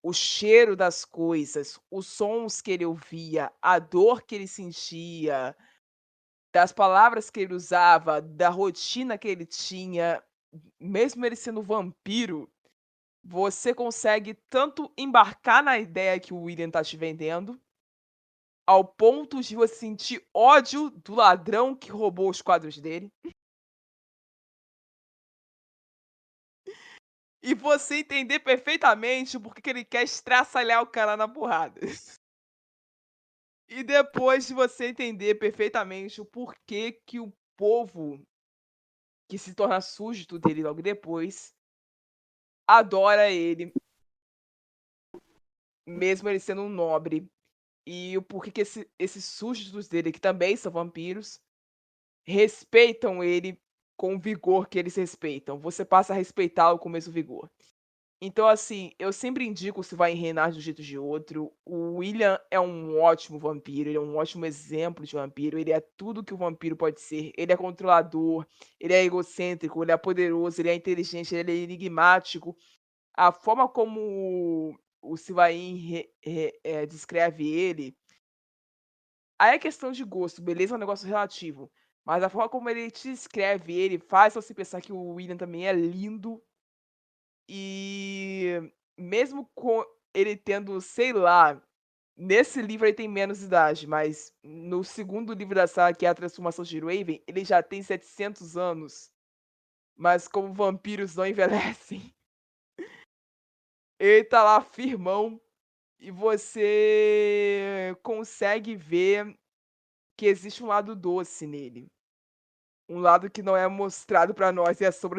o cheiro das coisas, os sons que ele ouvia, a dor que ele sentia, das palavras que ele usava, da rotina que ele tinha, mesmo ele sendo vampiro, você consegue tanto embarcar na ideia que o William tá te vendendo, ao ponto de você sentir ódio do ladrão que roubou os quadros dele. E você entender perfeitamente por que ele quer estraçalhar o cara na porrada. E depois de você entender perfeitamente o porquê que o povo que se torna súdito dele logo depois adora ele, mesmo ele sendo um nobre. E o porquê que esses súditos dele, que também são vampiros, respeitam ele com o vigor que eles respeitam. Você passa a respeitá-lo com o mesmo vigor. Então, assim, eu sempre indico se vai reinar de um jeito ou de outro. O William é um ótimo vampiro, ele é um ótimo exemplo de vampiro, ele é tudo que o vampiro pode ser. Ele é controlador, ele é egocêntrico, ele é poderoso, ele é inteligente, ele é enigmático. A forma como o Sylvain descreve ele, aí é questão de gosto, beleza? É um negócio relativo. Mas a forma como ele te escreve ele faz você pensar que o William também é lindo. E mesmo com ele tendo, sei lá, nesse livro ele tem menos idade, mas no segundo livro da saga, que é a Transformação de Raven, ele já tem 700 anos. Mas como vampiros não envelhecem, ele tá lá firmão e você consegue ver que existe um lado doce nele. Um lado que não é mostrado pra nós e é sobre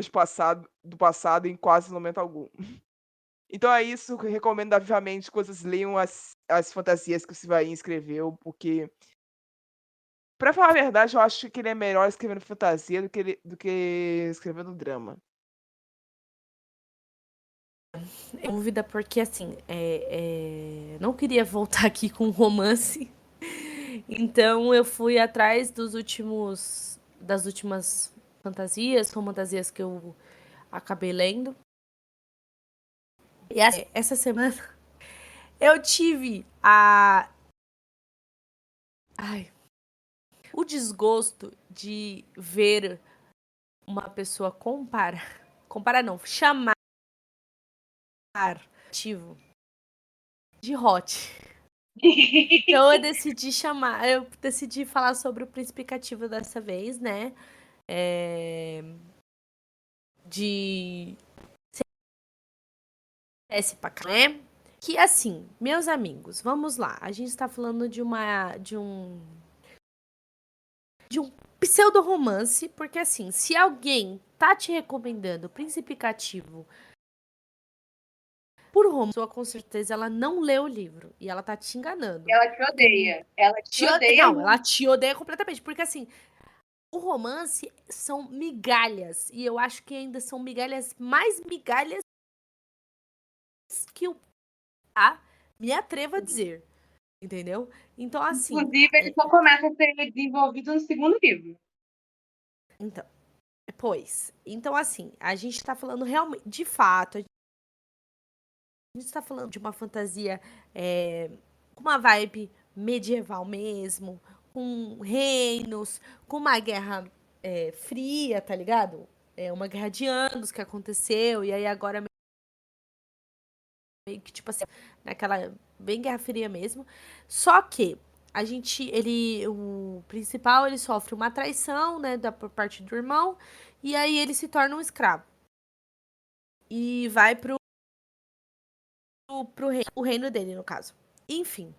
do passado em quase momento algum. Então é isso, que eu recomendo vivamente que vocês leiam as fantasias que o Sylvain escreveu, porque, pra falar a verdade, eu acho que ele é melhor escrevendo fantasia do que escrevendo drama. Dúvida, porque assim, não queria voltar aqui com romance. Então eu fui atrás das últimas fantasias que eu acabei lendo. E essa semana eu tive o desgosto de ver uma pessoa comparar não, chamar ativo de hot. Então eu decidi falar sobre o Príncipe Cativo dessa vez, né? De CS pra cá, né? Que assim, meus amigos, vamos lá. A gente tá falando de um pseudo-romance, porque assim, se alguém tá te recomendando Príncipe Cativo por romance, com certeza ela não leu o livro e ela tá te enganando. Ela te odeia. Ela te odeia. Não, ela te odeia completamente, porque assim, o romance são migalhas, e eu acho que ainda são mais migalhas que o me atrevo a dizer, entendeu? Então, assim... Inclusive, ele só começa a ser desenvolvido no segundo livro. Então, assim, a gente tá falando realmente, de fato, a gente tá falando de uma fantasia com uma vibe medieval mesmo, com reinos, com uma guerra fria, tá ligado? Uma guerra de anos que aconteceu, e aí agora meio que, tipo assim, naquela bem guerra fria mesmo. Só que o principal, ele sofre uma traição, né, por parte do irmão, e aí ele se torna um escravo. E vai pro o reino dele, no caso. Enfim,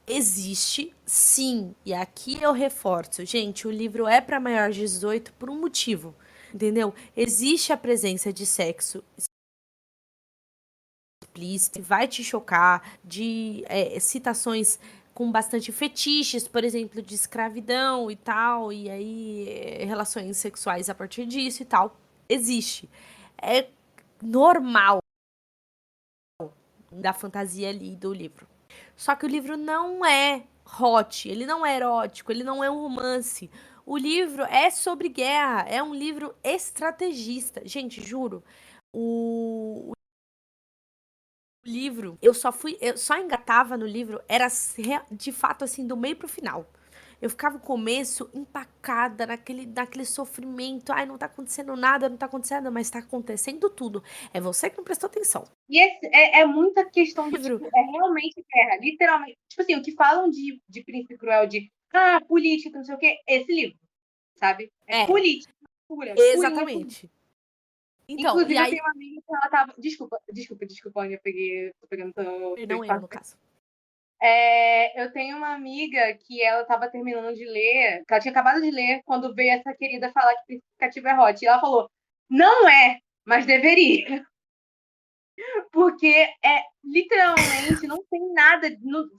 Existe, sim, e aqui eu reforço, gente, o livro é para maior de 18 por um motivo, entendeu? Existe a presença de sexo explícito, vai te chocar, de citações com bastante fetiches, por exemplo, de escravidão e tal, e aí relações sexuais a partir disso e tal. Existe. É normal da fantasia ali do livro. Só que o livro não é hot, ele não é erótico, ele não é um romance. O livro é sobre guerra, é um livro estrategista. Gente, juro, o livro, eu só engatava no livro, era de fato assim, do meio pro final. Eu ficava no começo empacada naquele sofrimento. Ai, não tá acontecendo nada, não tá acontecendo, mas tá acontecendo tudo. É você que não prestou atenção. E é muita questão de, Livro. tipo, é realmente guerra, literalmente. Tipo assim, o que falam de Príncipe Cruel, de política, não sei o quê, esse livro, sabe? É política pura, purinha, purinha. Exatamente. Então, Inclusive, e eu aí. tenho uma amiga que ela tava. Desculpa, Anya, tô pegando teu Não eu, no espaço. caso. Eu tenho uma amiga que ela tava terminando de ler, que ela tinha acabado de ler, quando veio essa querida falar que Príncipe Cativo é hot. E ela falou: não é, mas deveria. Porque literalmente não tem nada.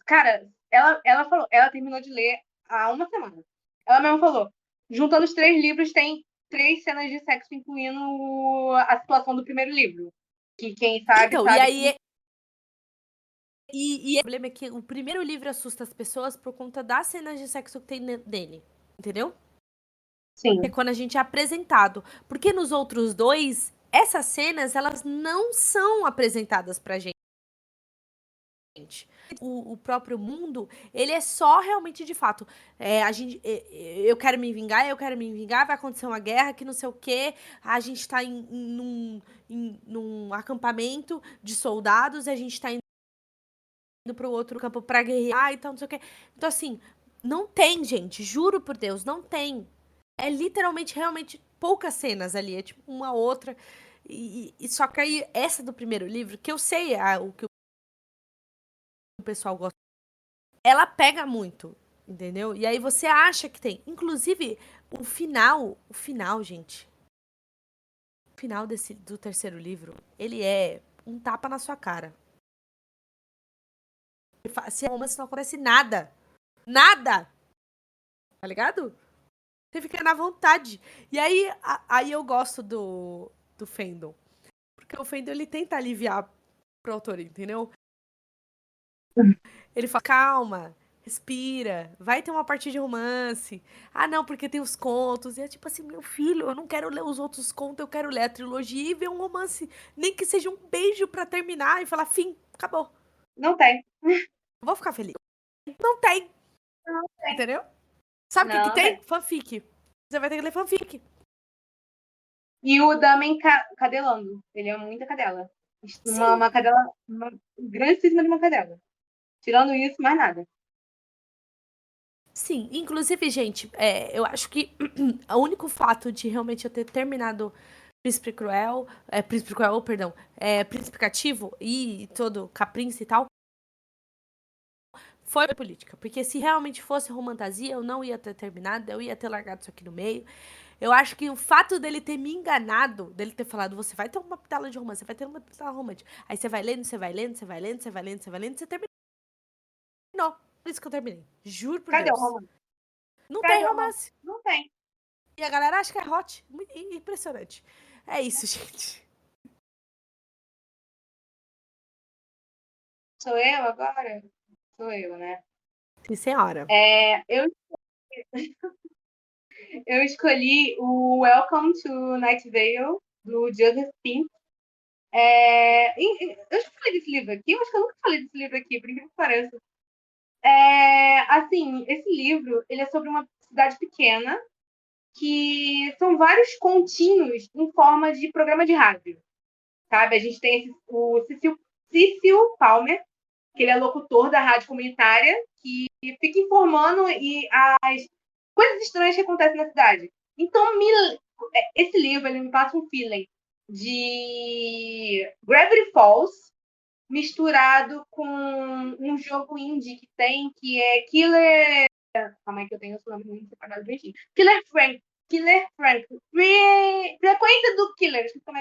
Cara, ela falou, ela terminou de ler há uma semana. Ela mesma falou: juntando os 3 livros, tem 3 cenas de sexo, incluindo a situação do primeiro livro. Que quem sabe, Então, e sabe. aí. E o problema é que o primeiro livro assusta as pessoas por conta das cenas de sexo que tem nele. Entendeu? Sim. É quando a gente é apresentado. Porque nos outros 2, essas cenas, elas não são apresentadas pra gente. O próprio mundo, ele é só realmente de fato. Eu quero me vingar, vai acontecer uma guerra que não sei o quê. A gente tá num acampamento de soldados, e a gente tá indo pro outro campo pra guerrear e tal, não sei o quê. Então, assim, não tem, gente, juro por Deus, não tem. É literalmente, realmente, poucas cenas ali, é tipo uma outra. E só que aí, essa do primeiro livro, que eu sei o que o pessoal gosta, ela pega muito, entendeu? E aí você acha que tem. Inclusive, o final, gente. O final do terceiro livro, ele é um tapa na sua cara. Se é romance, não acontece nada. Nada! Tá ligado? Você fica na vontade. E aí eu gosto do fandom. Porque o fandom, ele tenta aliviar pro autor, entendeu? Ele fala, calma, respira, vai ter uma parte de romance. Ah, não, porque tem os contos. E é tipo assim, meu filho, eu não quero ler os outros contos, eu quero ler a trilogia e ver um romance. Nem que seja um beijo pra terminar e falar, fim, acabou. Não tem. Eu vou ficar feliz. Não tem. Não tem. Entendeu? Sabe o que Não tem? tem. Fanfic. Você vai ter que ler fanfic. E o Damen cadelando. Ele é muita cadela. Uma cadela, uma grandíssima de uma cadela. Tirando isso, mais nada. Sim, inclusive, gente, eu acho que o único fato de realmente eu ter terminado Príncipe Cruel, perdão, Príncipe Cativo e todo Caprince e tal, foi a política. Porque se realmente fosse romantasia, eu não ia ter terminado, eu ia ter largado isso aqui no meio. Eu acho que o fato dele ter me enganado, dele ter falado, você vai ter uma pitala de romance, você vai ter uma pitala romântica. Aí você vai lendo, você vai lendo, você vai lendo, você vai lendo, você vai lendo, você terminou. Por isso que eu terminei. Juro por Cadê Deus. o romance? Não Cadê tem o romance. Não tem. E a galera acha que é hot. Impressionante. É isso, gente. Sou eu agora? Sou eu, né? Sim, senhora. Eu escolhi o Welcome to Night Vale, do Joseph Pink. Eu já falei desse livro aqui? Eu acho que eu nunca falei desse livro aqui, por incrível que pareça. Assim, esse livro, ele é sobre uma cidade pequena, que são vários continhos em forma de programa de rádio, sabe? A gente tem o Cecil Palmer, que ele é locutor da rádio comunitária, que fica informando as coisas estranhas que acontecem na cidade. Então, esse livro ele me passa um feeling de Gravity Falls, misturado com um jogo indie que tem, que é Killer... Calma aí que eu tenho esse nome muito separado bonitinho. Killer Frank. Frequência do Killer. Como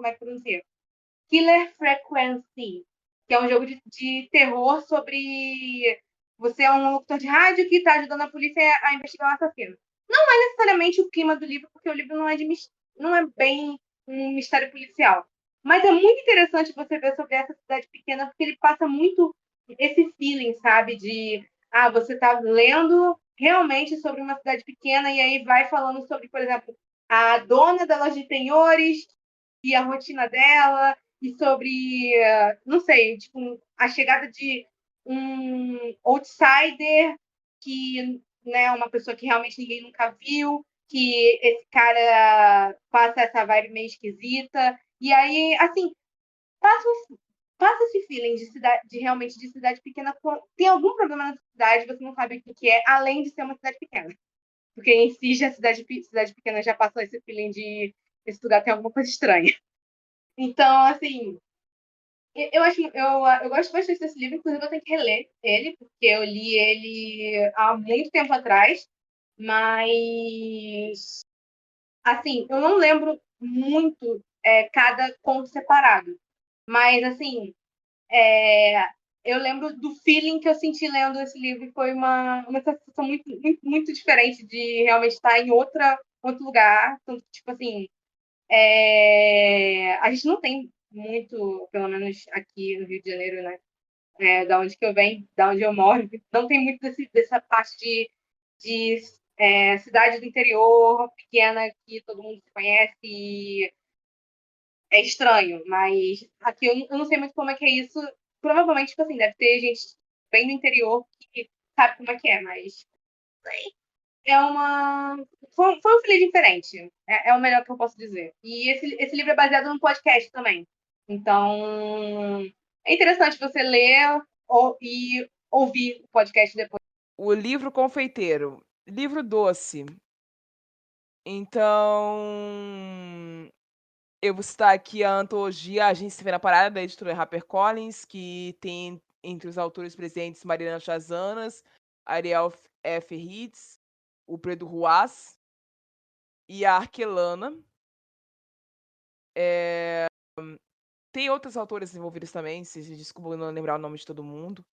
é que pronuncia? Killer Frequency. Que é um jogo de terror sobre... Você é um locutor de rádio que está ajudando a polícia a investigar o assassino. Não é necessariamente o clima do livro, porque o livro não é bem um mistério policial. Mas é muito interessante você ver sobre essa cidade pequena, porque ele passa muito esse feeling, sabe? De você tá lendo realmente sobre uma cidade pequena e aí vai falando sobre, por exemplo, a dona da loja de penhores e a rotina dela e sobre, não sei, tipo, a chegada de um outsider que, né, uma pessoa que realmente ninguém nunca viu, que esse cara passa essa vibe meio esquisita. E aí, assim, passa esse feeling de cidade, realmente de cidade pequena. Tem algum problema na cidade, você não sabe o que é, além de ser uma cidade pequena. Porque em si, já cidade pequena já passou esse feeling de esse lugar tem alguma coisa estranha. Então, assim, eu gosto bastante desse livro, inclusive eu tenho que reler ele, porque eu li ele há muito tempo atrás, mas assim, eu não lembro muito cada conto separado. Mas, assim, eu lembro do feeling que eu senti lendo esse livro, e foi uma sensação muito, muito, muito diferente de realmente estar em outro lugar. Então, tipo assim, a gente não tem muito, pelo menos aqui no Rio de Janeiro, né? Da onde que eu venho, da onde eu moro, não tem muito dessa parte de cidade do interior, pequena, que todo mundo se conhece e é estranho, mas aqui eu não sei muito como é que é isso. Provavelmente, tipo assim, deve ter gente bem do interior que sabe como é que é, mas é uma... Foi um filho diferente. É o melhor que eu posso dizer. E esse livro é baseado num podcast também. Então, é interessante você ler e ouvir o podcast depois. O livro confeiteiro. Livro doce. Então, eu vou citar aqui a antologia A Gente Se Vê na Parada, da editora HarperCollins, que tem entre os autores presentes Mariana Chazanas, Ariel F. Ritz, o Pedro Ruas e a Arquelana. Tem outros autores envolvidos também, se desculpa não lembrar o nome de todo mundo.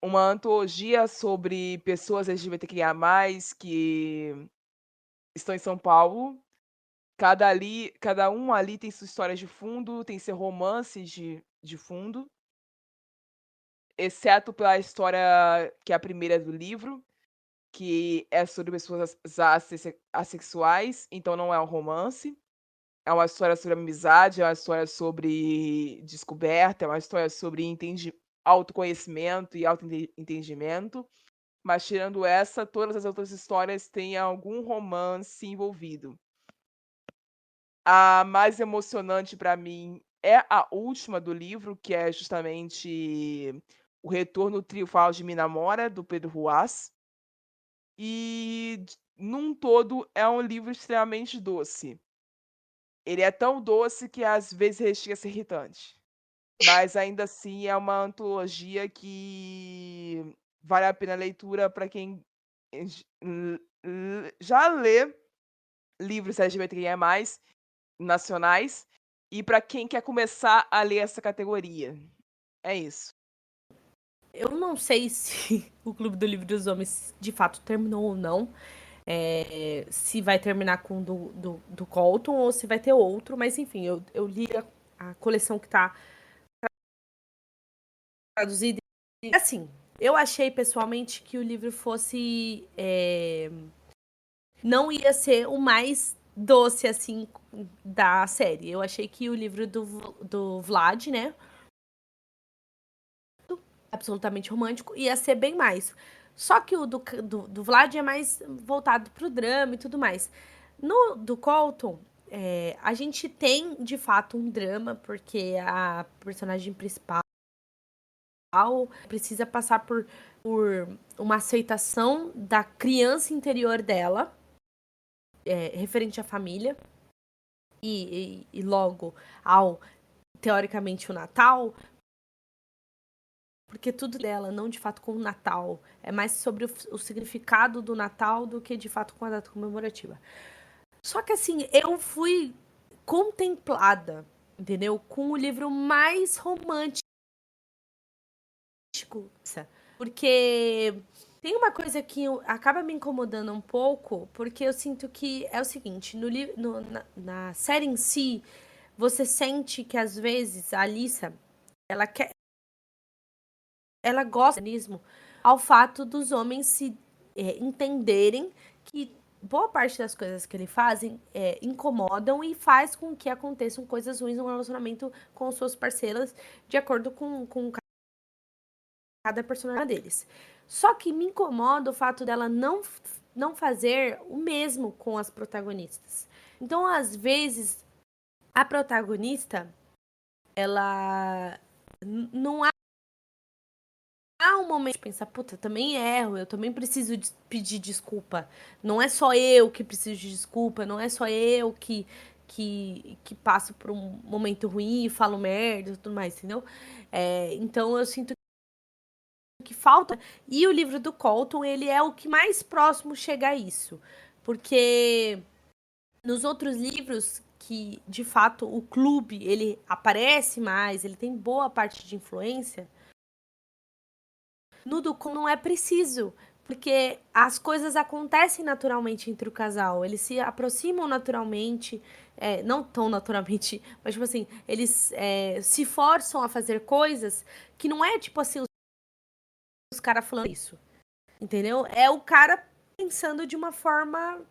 Uma antologia sobre pessoas LGBTQIA+, que estão em São Paulo. Cada um ali tem sua história de fundo, tem seu romance de fundo. Exceto pela história que é a primeira do livro, que é sobre pessoas assexuais, então não é um romance. É uma história sobre amizade, é uma história sobre descoberta, é uma história sobre autoconhecimento e autoentendimento. Mas tirando essa, todas as outras histórias têm algum romance envolvido. A mais emocionante para mim é a última do livro, que é justamente O Retorno Triunfal de Me Namora, do Pedro Ruas. E, num todo, é um livro extremamente doce. Ele é tão doce que às vezes ele chega a ser irritante. Mas ainda assim é uma antologia que vale a pena a leitura para quem já lê livros LGBTQIA+, nacionais, e para quem quer começar a ler essa categoria. É isso. Eu não sei se o Clube do Livro dos Homens de fato terminou ou não. Se vai terminar com do Colton ou se vai ter outro, mas enfim, eu li a coleção que tá traduzida. E assim, eu achei pessoalmente que o livro fosse. Não ia ser o mais doce, assim, da série. Eu achei que o livro do Vlad, né? Absolutamente romântico, ia ser bem mais. Só que o do Vlad é mais voltado pro drama e tudo mais. No do Colton, a gente tem, de fato, um drama, porque a personagem principal precisa passar por uma aceitação da criança interior dela, referente à família, e logo ao teoricamente, o Natal, porque tudo dela, não de fato com o Natal. É mais sobre o significado do Natal do que de fato com a data comemorativa. Só que assim, eu fui contemplada, entendeu? Com o livro mais romântico. Porque tem uma coisa que acaba me incomodando um pouco, porque eu sinto que é o seguinte, na série em si, você sente que às vezes a Alissa, ela gosta mesmo ao fato dos homens se entenderem que boa parte das coisas que ele fazem incomodam e faz com que aconteçam coisas ruins no relacionamento com suas parceiras, de acordo com cada personagem deles. Só que me incomoda o fato dela não fazer o mesmo com as protagonistas. Então, às vezes, a protagonista, ela não há um momento de pensar, puta, também erro, eu também preciso pedir desculpa. Não é só eu que preciso de desculpa, não é só eu que passo por um momento ruim, falo merda e tudo mais, entendeu? Então eu sinto que falta. E o livro do Colton, ele é o que mais próximo chega a isso. Porque nos outros livros que, de fato, o clube, ele aparece mais, ele tem boa parte de influência, no do não é preciso, porque as coisas acontecem naturalmente entre o casal, eles se aproximam naturalmente, não tão naturalmente, mas tipo assim, eles se forçam a fazer coisas que não é tipo assim, os caras falando isso, entendeu? É o cara pensando de uma forma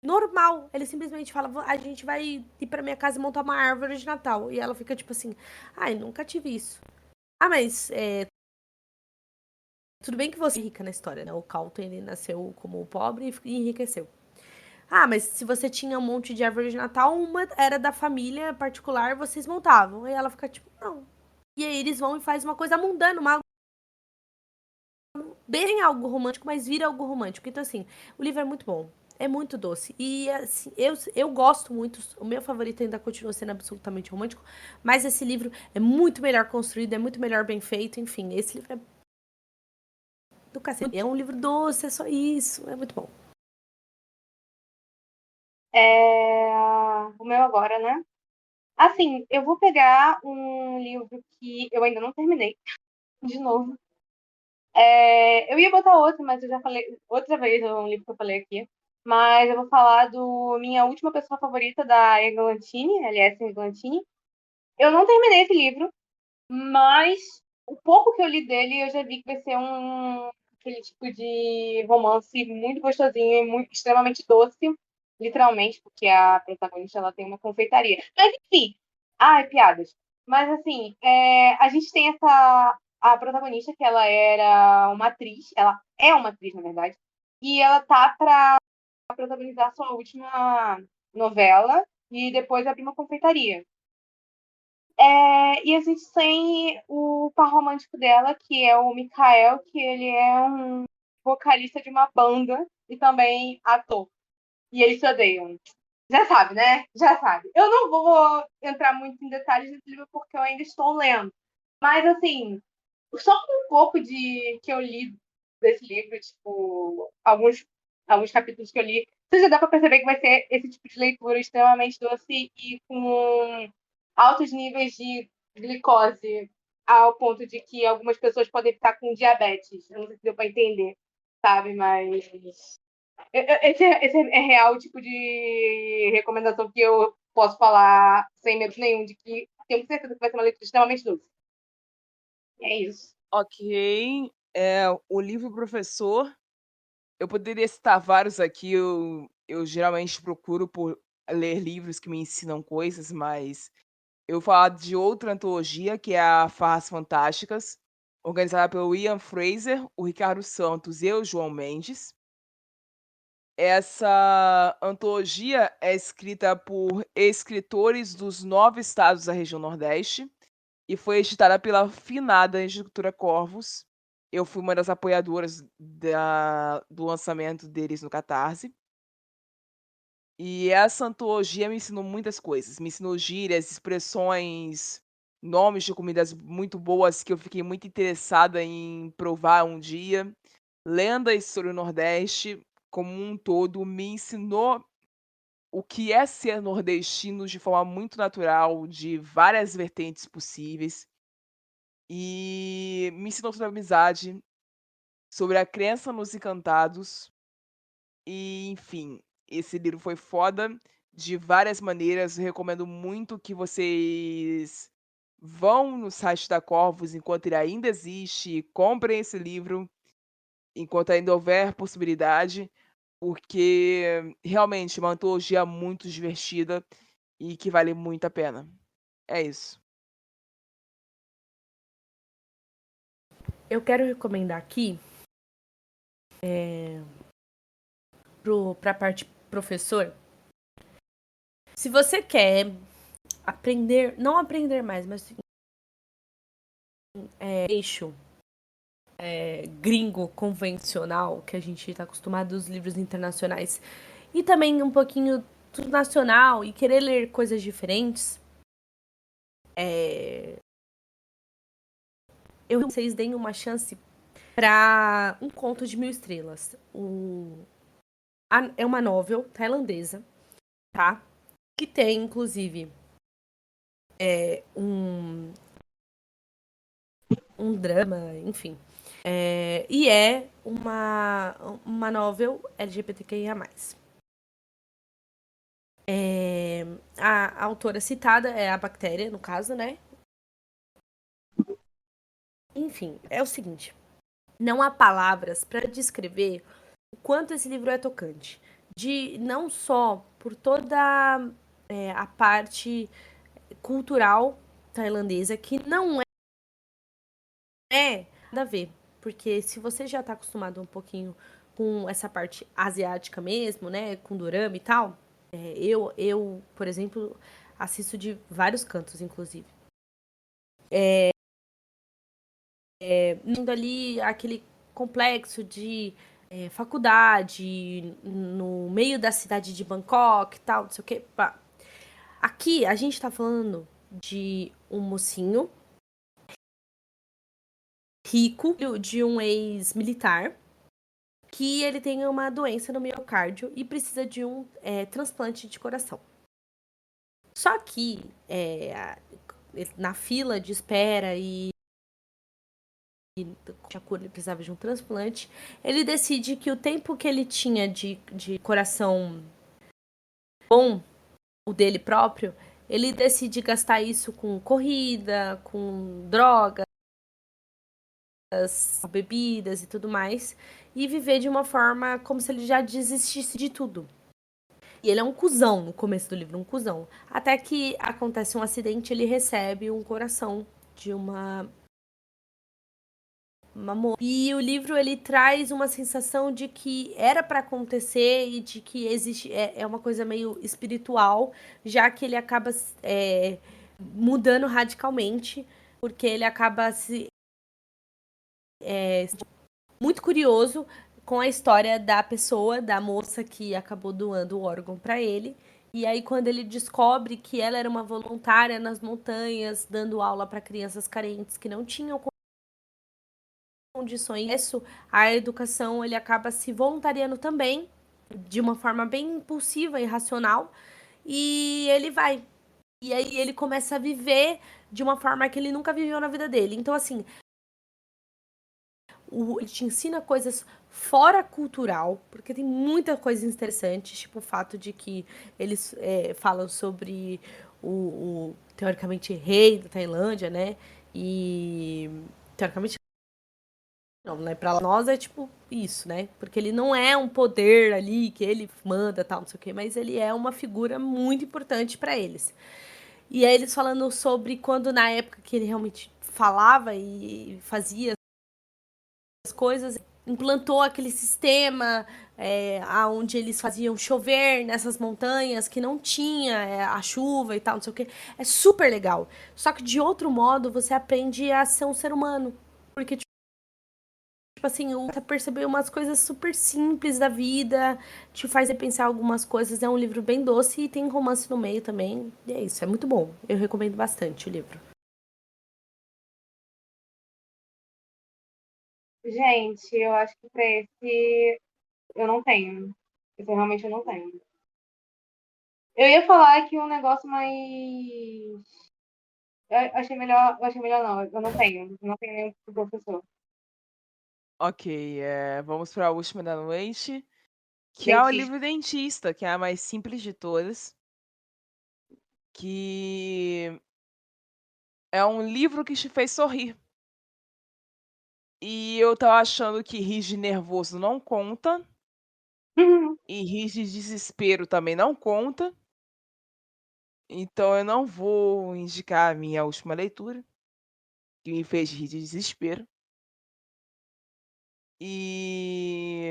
normal. Ele simplesmente fala, a gente vai ir pra minha casa e montar uma árvore de Natal. E ela fica tipo assim, ai, nunca tive isso. Ah, mas tudo bem que você é rica na história, né? O Calton, ele nasceu como pobre e enriqueceu. Ah, mas se você tinha um monte de árvore de Natal, uma era da família particular, vocês montavam. E ela fica tipo, não. E aí eles vão e fazem uma coisa mundana, bem algo romântico, mas vira algo romântico. Então, assim, o livro é muito bom. É muito doce. E, assim, eu gosto muito. O meu favorito ainda continua sendo absolutamente romântico. Mas esse livro é muito melhor construído, é muito melhor bem feito. Enfim, esse livro é do cacete. É um livro doce, é só isso. É muito bom. O meu agora, né? Assim, eu vou pegar um livro que eu ainda não terminei, de novo. Eu ia botar outro, mas eu já falei outra vez, é um livro que eu falei aqui. Mas eu vou falar do Minha Última Pessoa Favorita, da Eglantine, L.S. Eglantine. Eu não terminei esse livro, mas o pouco que eu li dele, eu já vi que vai ser aquele tipo de romance muito gostosinho e muito, extremamente doce, literalmente, porque a protagonista ela tem uma confeitaria. Mas enfim, ai, piadas. Mas assim, a gente tem a protagonista que ela era uma atriz, ela é uma atriz, na verdade, e ela tá para protagonizar sua última novela e depois abrir uma confeitaria. E a gente tem o par romântico dela, que é o Mikael, que ele é um vocalista de uma banda e também ator. E eles se odeiam. Já sabe, né? Já sabe. Eu não vou entrar muito em detalhes desse livro porque eu ainda estou lendo. Mas, assim, só um pouco de que eu li desse livro, tipo, alguns capítulos que eu li, você já dá para perceber que vai ser esse tipo de leitura extremamente doce e com altos níveis de glicose, ao ponto de que algumas pessoas podem ficar com diabetes. Eu não sei se deu para entender, sabe? Mas esse é real o tipo de recomendação que eu posso falar sem medo nenhum, de que tenho certeza que vai ser uma leitura extremamente doce. É isso. Ok. O livro Professor, eu poderia citar vários aqui. Eu geralmente procuro por ler livros que me ensinam coisas, mas eu vou falar de outra antologia, que é a Farras Fantásticas, organizada pelo Ian Fraser, o Ricardo Santos e o João Mendes. Essa antologia é escrita por escritores dos 9 estados da região Nordeste e foi editada pela finada Editora Corvos. Eu fui uma das apoiadoras do lançamento deles no Catarse. E essa antologia me ensinou muitas coisas, me ensinou gírias, expressões nomes de comidas muito boas que eu fiquei muito interessada em provar um dia. Lendas sobre o Nordeste, como um todo, me ensinou o que é ser nordestino de forma muito natural, de várias vertentes possíveis. E me ensinou sobre amizade, sobre a crença nos encantados. E, enfim, esse livro foi foda de várias maneiras. Eu recomendo muito que vocês vão no site da Corvus enquanto ele ainda existe, comprem esse livro enquanto ainda houver possibilidade, porque realmente é uma antologia muito divertida e que vale muito a pena. É isso. Eu quero recomendar aqui, para a parte professor, se você quer aprender, não aprender mais, mas eixo gringo convencional, que a gente está acostumado dos livros internacionais, e também um pouquinho do nacional, e querer ler coisas diferentes, eu que vocês deem uma chance para Um Conto de Mil Estrelas. É uma novel tailandesa, tá? Que tem, inclusive, um drama, enfim. E é uma novel LGBTQIA+. A autora citada é a Bactéria, no caso, né? Enfim, é o seguinte. Não há palavras para descrever o quanto esse livro é tocante. Não só por toda a parte cultural tailandesa, que não nada a ver. Porque se você já está acostumado um pouquinho com essa parte asiática mesmo, né? Com dorama e tal. Eu, por exemplo, assisto de vários cantos, inclusive. Indo ali aquele complexo de faculdade no meio da cidade de Bangkok e tal, não sei o quê. Pá. Aqui a gente tá falando de um mocinho rico, de um ex-militar, que ele tem uma doença no miocárdio e precisa de um transplante de coração. Só que na fila de espera e a cura, ele precisava de um transplante, ele decide que o tempo que ele tinha de coração bom, o dele próprio, ele decide gastar isso com corrida, com drogas, bebidas e tudo mais, e viver de uma forma como se ele já desistisse de tudo. E ele é um cuzão no começo do livro, um cuzão. Até que acontece um acidente, ele recebe um coração de uma e o livro ele traz uma sensação de que era para acontecer e de que existe uma coisa meio espiritual, já que ele acaba mudando radicalmente, porque ele acaba muito curioso com a história da pessoa, da moça que acabou doando o órgão para ele. E aí, quando ele descobre que ela era uma voluntária nas montanhas, dando aula para crianças carentes que não tinham condições à educação, ele acaba se voluntariando também, de uma forma bem impulsiva e racional, e ele vai. E aí ele começa a viver de uma forma que ele nunca viveu na vida dele. Então, assim, ele te ensina coisas fora cultural, porque tem muita coisa interessante, tipo o fato de que eles falam sobre o teoricamente rei da Tailândia, né? E teoricamente não, né? Pra nós é tipo isso, né? Porque ele não é um poder ali que ele manda, tal, não sei o quê, mas ele é uma figura muito importante para eles. E aí eles falando sobre quando na época que ele realmente falava e fazia as coisas, implantou aquele sistema onde eles faziam chover nessas montanhas que não tinha a chuva e tal, não sei o quê. É super legal. Só que de outro modo você aprende a ser um ser humano. Porque, tipo assim, você percebeu umas coisas super simples da vida, te faz repensar algumas coisas. É um livro bem doce e tem romance no meio também. E é isso, é muito bom. Eu recomendo bastante o livro. Gente, eu acho que pra esse eu não tenho. Esse realmente eu não tenho. Eu ia falar que um negócio mais. Eu achei melhor não. Eu não tenho. Não tenho nenhum tipo de professor. Ok, vamos para a última da noite, que é o Dentista. livro Dentista, que é a mais simples de todas, que é um livro que te fez sorrir. E eu tava achando que rir de nervoso não conta, e rir de desespero também não conta, então eu não vou indicar a minha última leitura, que me fez rir de desespero. E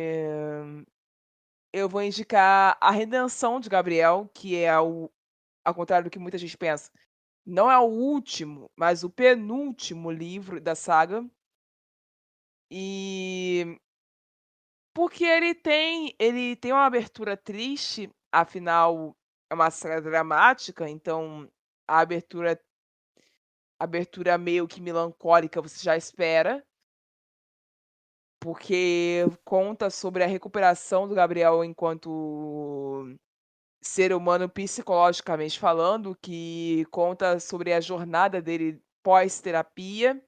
eu vou indicar A Redenção de Gabriel, que é ao contrário do que muita gente pensa, não é o último, mas o penúltimo livro da saga. E porque ele tem uma abertura triste, afinal é uma saga dramática, então a abertura meio que melancólica você já espera, porque conta sobre a recuperação do Gabriel enquanto ser humano psicologicamente falando, que conta sobre a jornada dele pós-terapia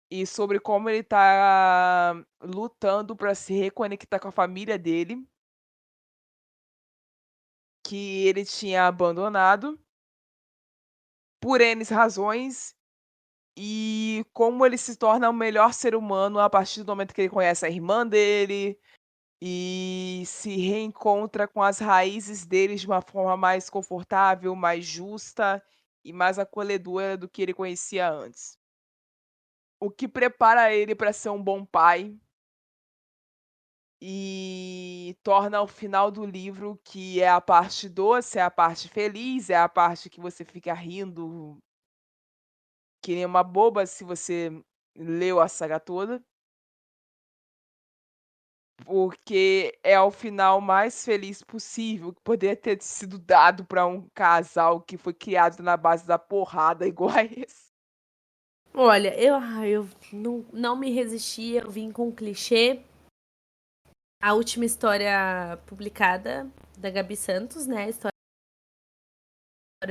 e sobre como ele tá lutando para se reconectar com a família dele, que ele tinha abandonado por N razões, e como ele se torna o melhor ser humano a partir do momento que ele conhece a irmã dele e se reencontra com as raízes dele de uma forma mais confortável, mais justa e mais acolhedora do que ele conhecia antes. O que prepara ele para ser um bom pai e torna o final do livro, que é a parte doce, é a parte feliz, é a parte que você fica rindo que nem uma boba se você leu a saga toda, porque é o final mais feliz possível que poderia ter sido dado para um casal que foi criado na base da porrada igual a esse. Olha, eu não me resisti, eu vim com um clichê. A última história publicada da Gabi Santos, né? A história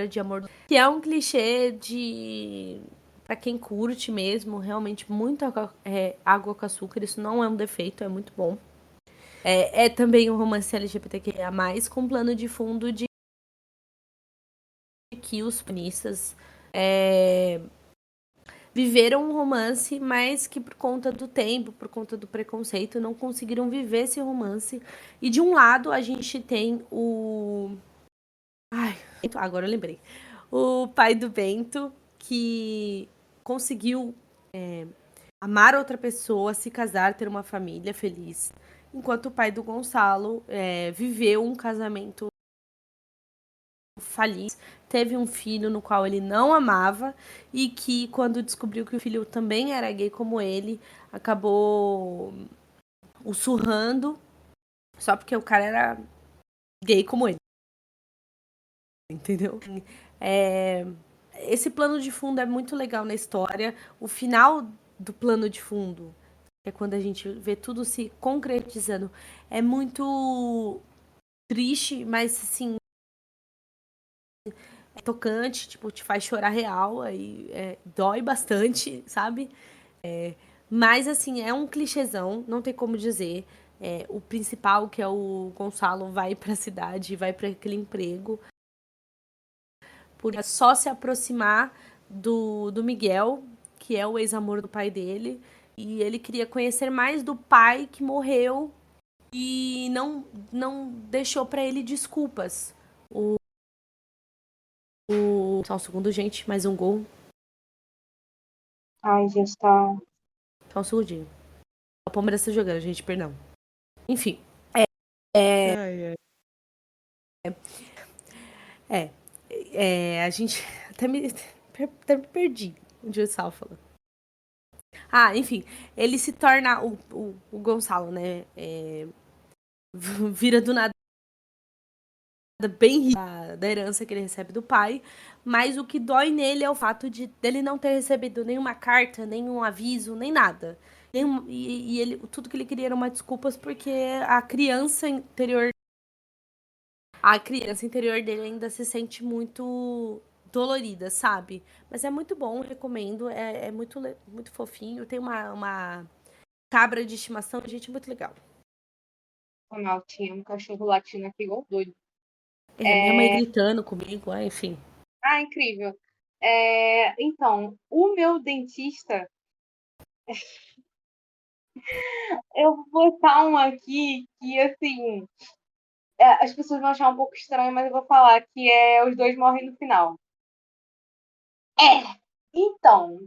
de amor. Que é um clichê de. Pra quem curte mesmo, realmente muito água com açúcar. Isso não é um defeito, é muito bom. É também um romance LGBTQIA, com plano de fundo de que os feministas viveram um romance, mas que por conta do tempo, por conta do preconceito, não conseguiram viver esse romance. E de um lado a gente tem o. Ai, agora eu lembrei. O pai do Bento, que conseguiu amar outra pessoa, se casar, ter uma família feliz. Enquanto o pai do Gonçalo viveu um casamento feliz, teve um filho no qual ele não amava e que, quando descobriu que o filho também era gay como ele, acabou o surrando só porque o cara era gay como ele. Entendeu? Esse plano de fundo é muito legal na história. O final do plano de fundo, que é quando a gente vê tudo se concretizando, é muito triste, mas assim, é tocante, tipo, te faz chorar real, aí dói bastante, sabe? Mas assim, é um clichêzão, não tem como dizer. O principal, que é o Gonçalo, vai pra cidade, vai para aquele emprego, por só se aproximar do Miguel, que é o ex-amor do pai dele, e ele queria conhecer mais do pai que morreu e não deixou pra ele desculpas. Só um segundo, gente, mais um gol. Ai, gente, tá. Só um segundinho. O Palmeiras tá jogando, gente, perdão. Enfim, Ai, ai. a gente até me perdi onde eu estava falando. Ah, enfim, ele se torna o Gonçalo, né? Vira do nada bem rico da herança que ele recebe do pai, mas o que dói nele é o fato dele não ter recebido nenhuma carta, nenhum aviso, nem nada. E ele, tudo que ele queria era uma desculpa porque a criança interior dele ainda se sente muito dolorida, sabe? Mas é muito bom, recomendo. É muito fofinho. Tem uma cabra de estimação, gente, muito legal. Não, tinha um cachorro latindo aqui igual doido. Minha mãe gritando comigo, enfim. Ah, incrível. Então, o meu dentista, eu vou botar um aqui que, assim, as pessoas vão achar um pouco estranho, mas eu vou falar que os dois morrem no final. Então,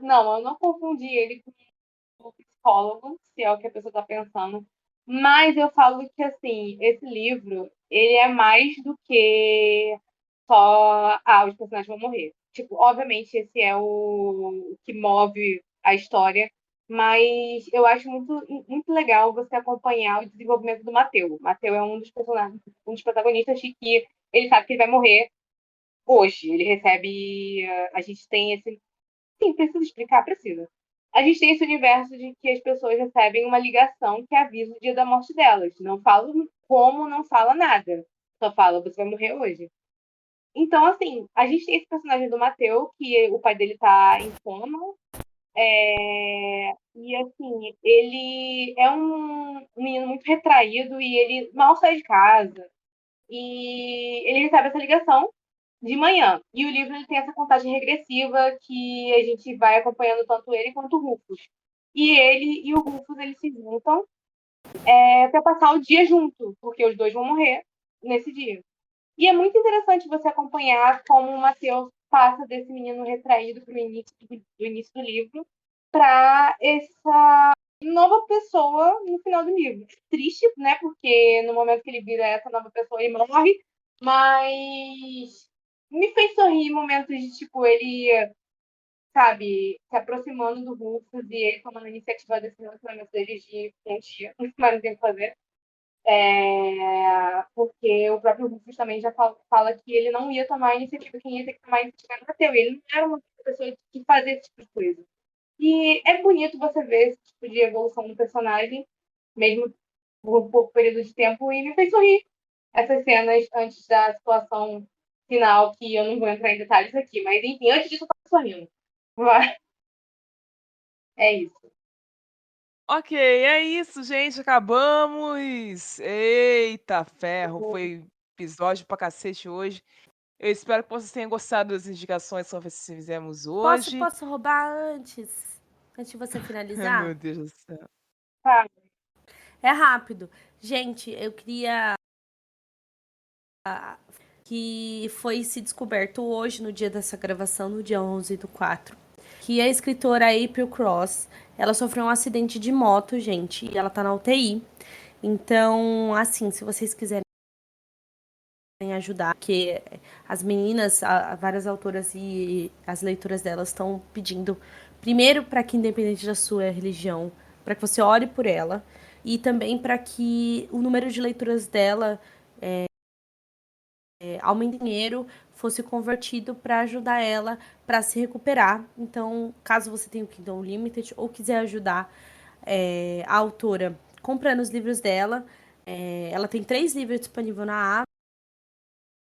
não, eu não confundi ele com o psicólogo, se é o que a pessoa está pensando, mas eu falo que, assim, esse livro, ele é mais do que só, os personagens vão morrer. Tipo, obviamente esse é o que move a história, mas eu acho muito legal você acompanhar o desenvolvimento do Mateu. O Mateu é um dos personagens, um dos protagonistas de que ele sabe que ele vai morrer hoje. Ele recebe, a gente tem esse, sim, precisa explicar, precisa. A gente tem esse universo de que as pessoas recebem uma ligação que avisa o dia da morte delas. Não fala como, não fala nada. Só fala, você vai morrer hoje. Então, assim, a gente tem esse personagem do Mateu, que o pai dele tá em coma. E, assim, ele é um menino muito retraído e ele mal sai de casa. E ele recebe essa ligação de manhã. E o livro ele tem essa contagem regressiva que a gente vai acompanhando tanto ele quanto o Rufus. E ele e o Rufus, eles se juntam para passar o dia junto, porque os dois vão morrer nesse dia. E é muito interessante você acompanhar como o Matheus passa desse menino retraído para o início do livro para essa nova pessoa no final do livro. Triste, né? Porque no momento que ele vira essa nova pessoa, ele morre. Mas me fez sorrir momentos de, tipo, ele, sabe, se aproximando do Rufus e ele tomando a iniciativa desse relacionamento deles de quentia. Mas não tem o que fazer. Porque o próprio Rufus também já fala que ele não ia tomar a iniciativa, quem ia ter que tomar a iniciativa era o Mateu. Ele não era uma pessoa que fazia esse tipo de coisa. E é bonito você ver esse tipo de evolução do personagem, mesmo por um pouco período de tempo, e me fez sorrir essas cenas antes da situação final, que eu não vou entrar em detalhes aqui, mas enfim, antes disso eu tava sorrindo. É isso. Ok, é isso, gente. Acabamos. Eita ferro, foi episódio pra cacete hoje. Eu espero que vocês tenham gostado das indicações que nós fizemos hoje. Posso roubar antes? Antes de você Ai, finalizar? meu Deus do céu. Tá. É rápido. Gente, eu queria que foi se descoberto hoje, no dia dessa gravação, no dia 11/4, que a escritora April Cross, ela sofreu um acidente de moto, gente, e ela tá na UTI. Então, assim, se vocês quiserem ajudar, que as meninas, várias autoras e as leitoras delas estão pedindo, primeiro, para que, independente da sua religião, para que você ore por ela, e também para que o número de leituras dela aumente em dinheiro, fosse convertido para ajudar ela para se recuperar. Então, caso você tenha o Kindle Unlimited ou quiser ajudar a autora comprando os livros dela, ela tem 3 livros disponíveis na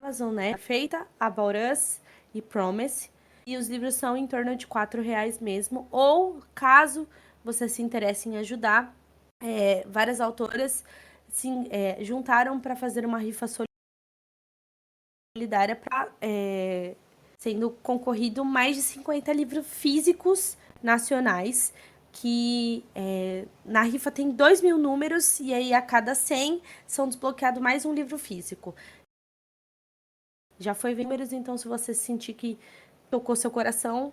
Amazon, né? Feita, About Us e Promise. E os livros são em torno de R$ 4 mesmo. Ou, caso você se interesse em ajudar, várias autoras se juntaram para fazer uma rifa solidária para sendo concorrido mais de 50 livros físicos nacionais, que na rifa tem 2.000 números, e aí a cada 100 são desbloqueados mais um livro físico. Já foi números, então se você sentir que tocou seu coração,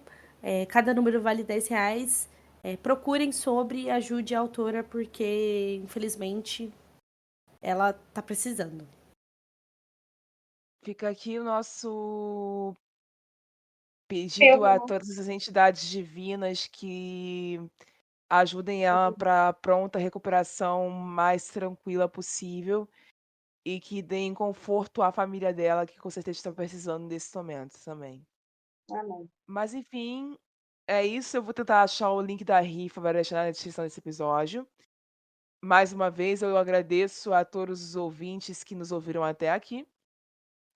cada número vale R$ 10. Procurem sobre e ajude a autora, porque infelizmente ela tá precisando. Fica aqui o nosso pedido a Eu, todas as entidades divinas que ajudem ela para a pronta recuperação mais tranquila possível e que deem conforto à família dela, que com certeza está precisando desse momento também. amém. Mas enfim, É isso, eu vou tentar achar o link da rifa para deixar na descrição desse episódio. Mais uma vez, eu agradeço a todos os ouvintes que nos ouviram até aqui.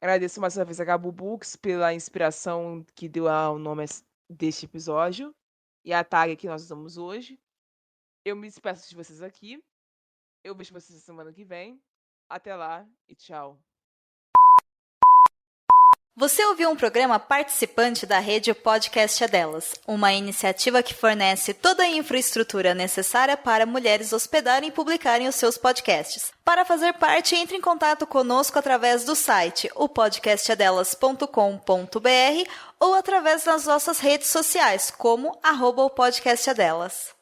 Agradeço mais uma vez a Gabu Books pela inspiração que deu ao nome deste episódio e a tag que nós usamos hoje. Eu me despeço de vocês aqui. Eu vejo vocês semana que vem. Até lá e tchau. Você ouviu um programa participante da rede Podcast é Delas, uma iniciativa que fornece toda a infraestrutura necessária para mulheres hospedarem e publicarem os seus podcasts. Para fazer parte, entre em contato conosco através do site opodcastadelas.com.br ou através das nossas redes sociais, como @opodcastadelas.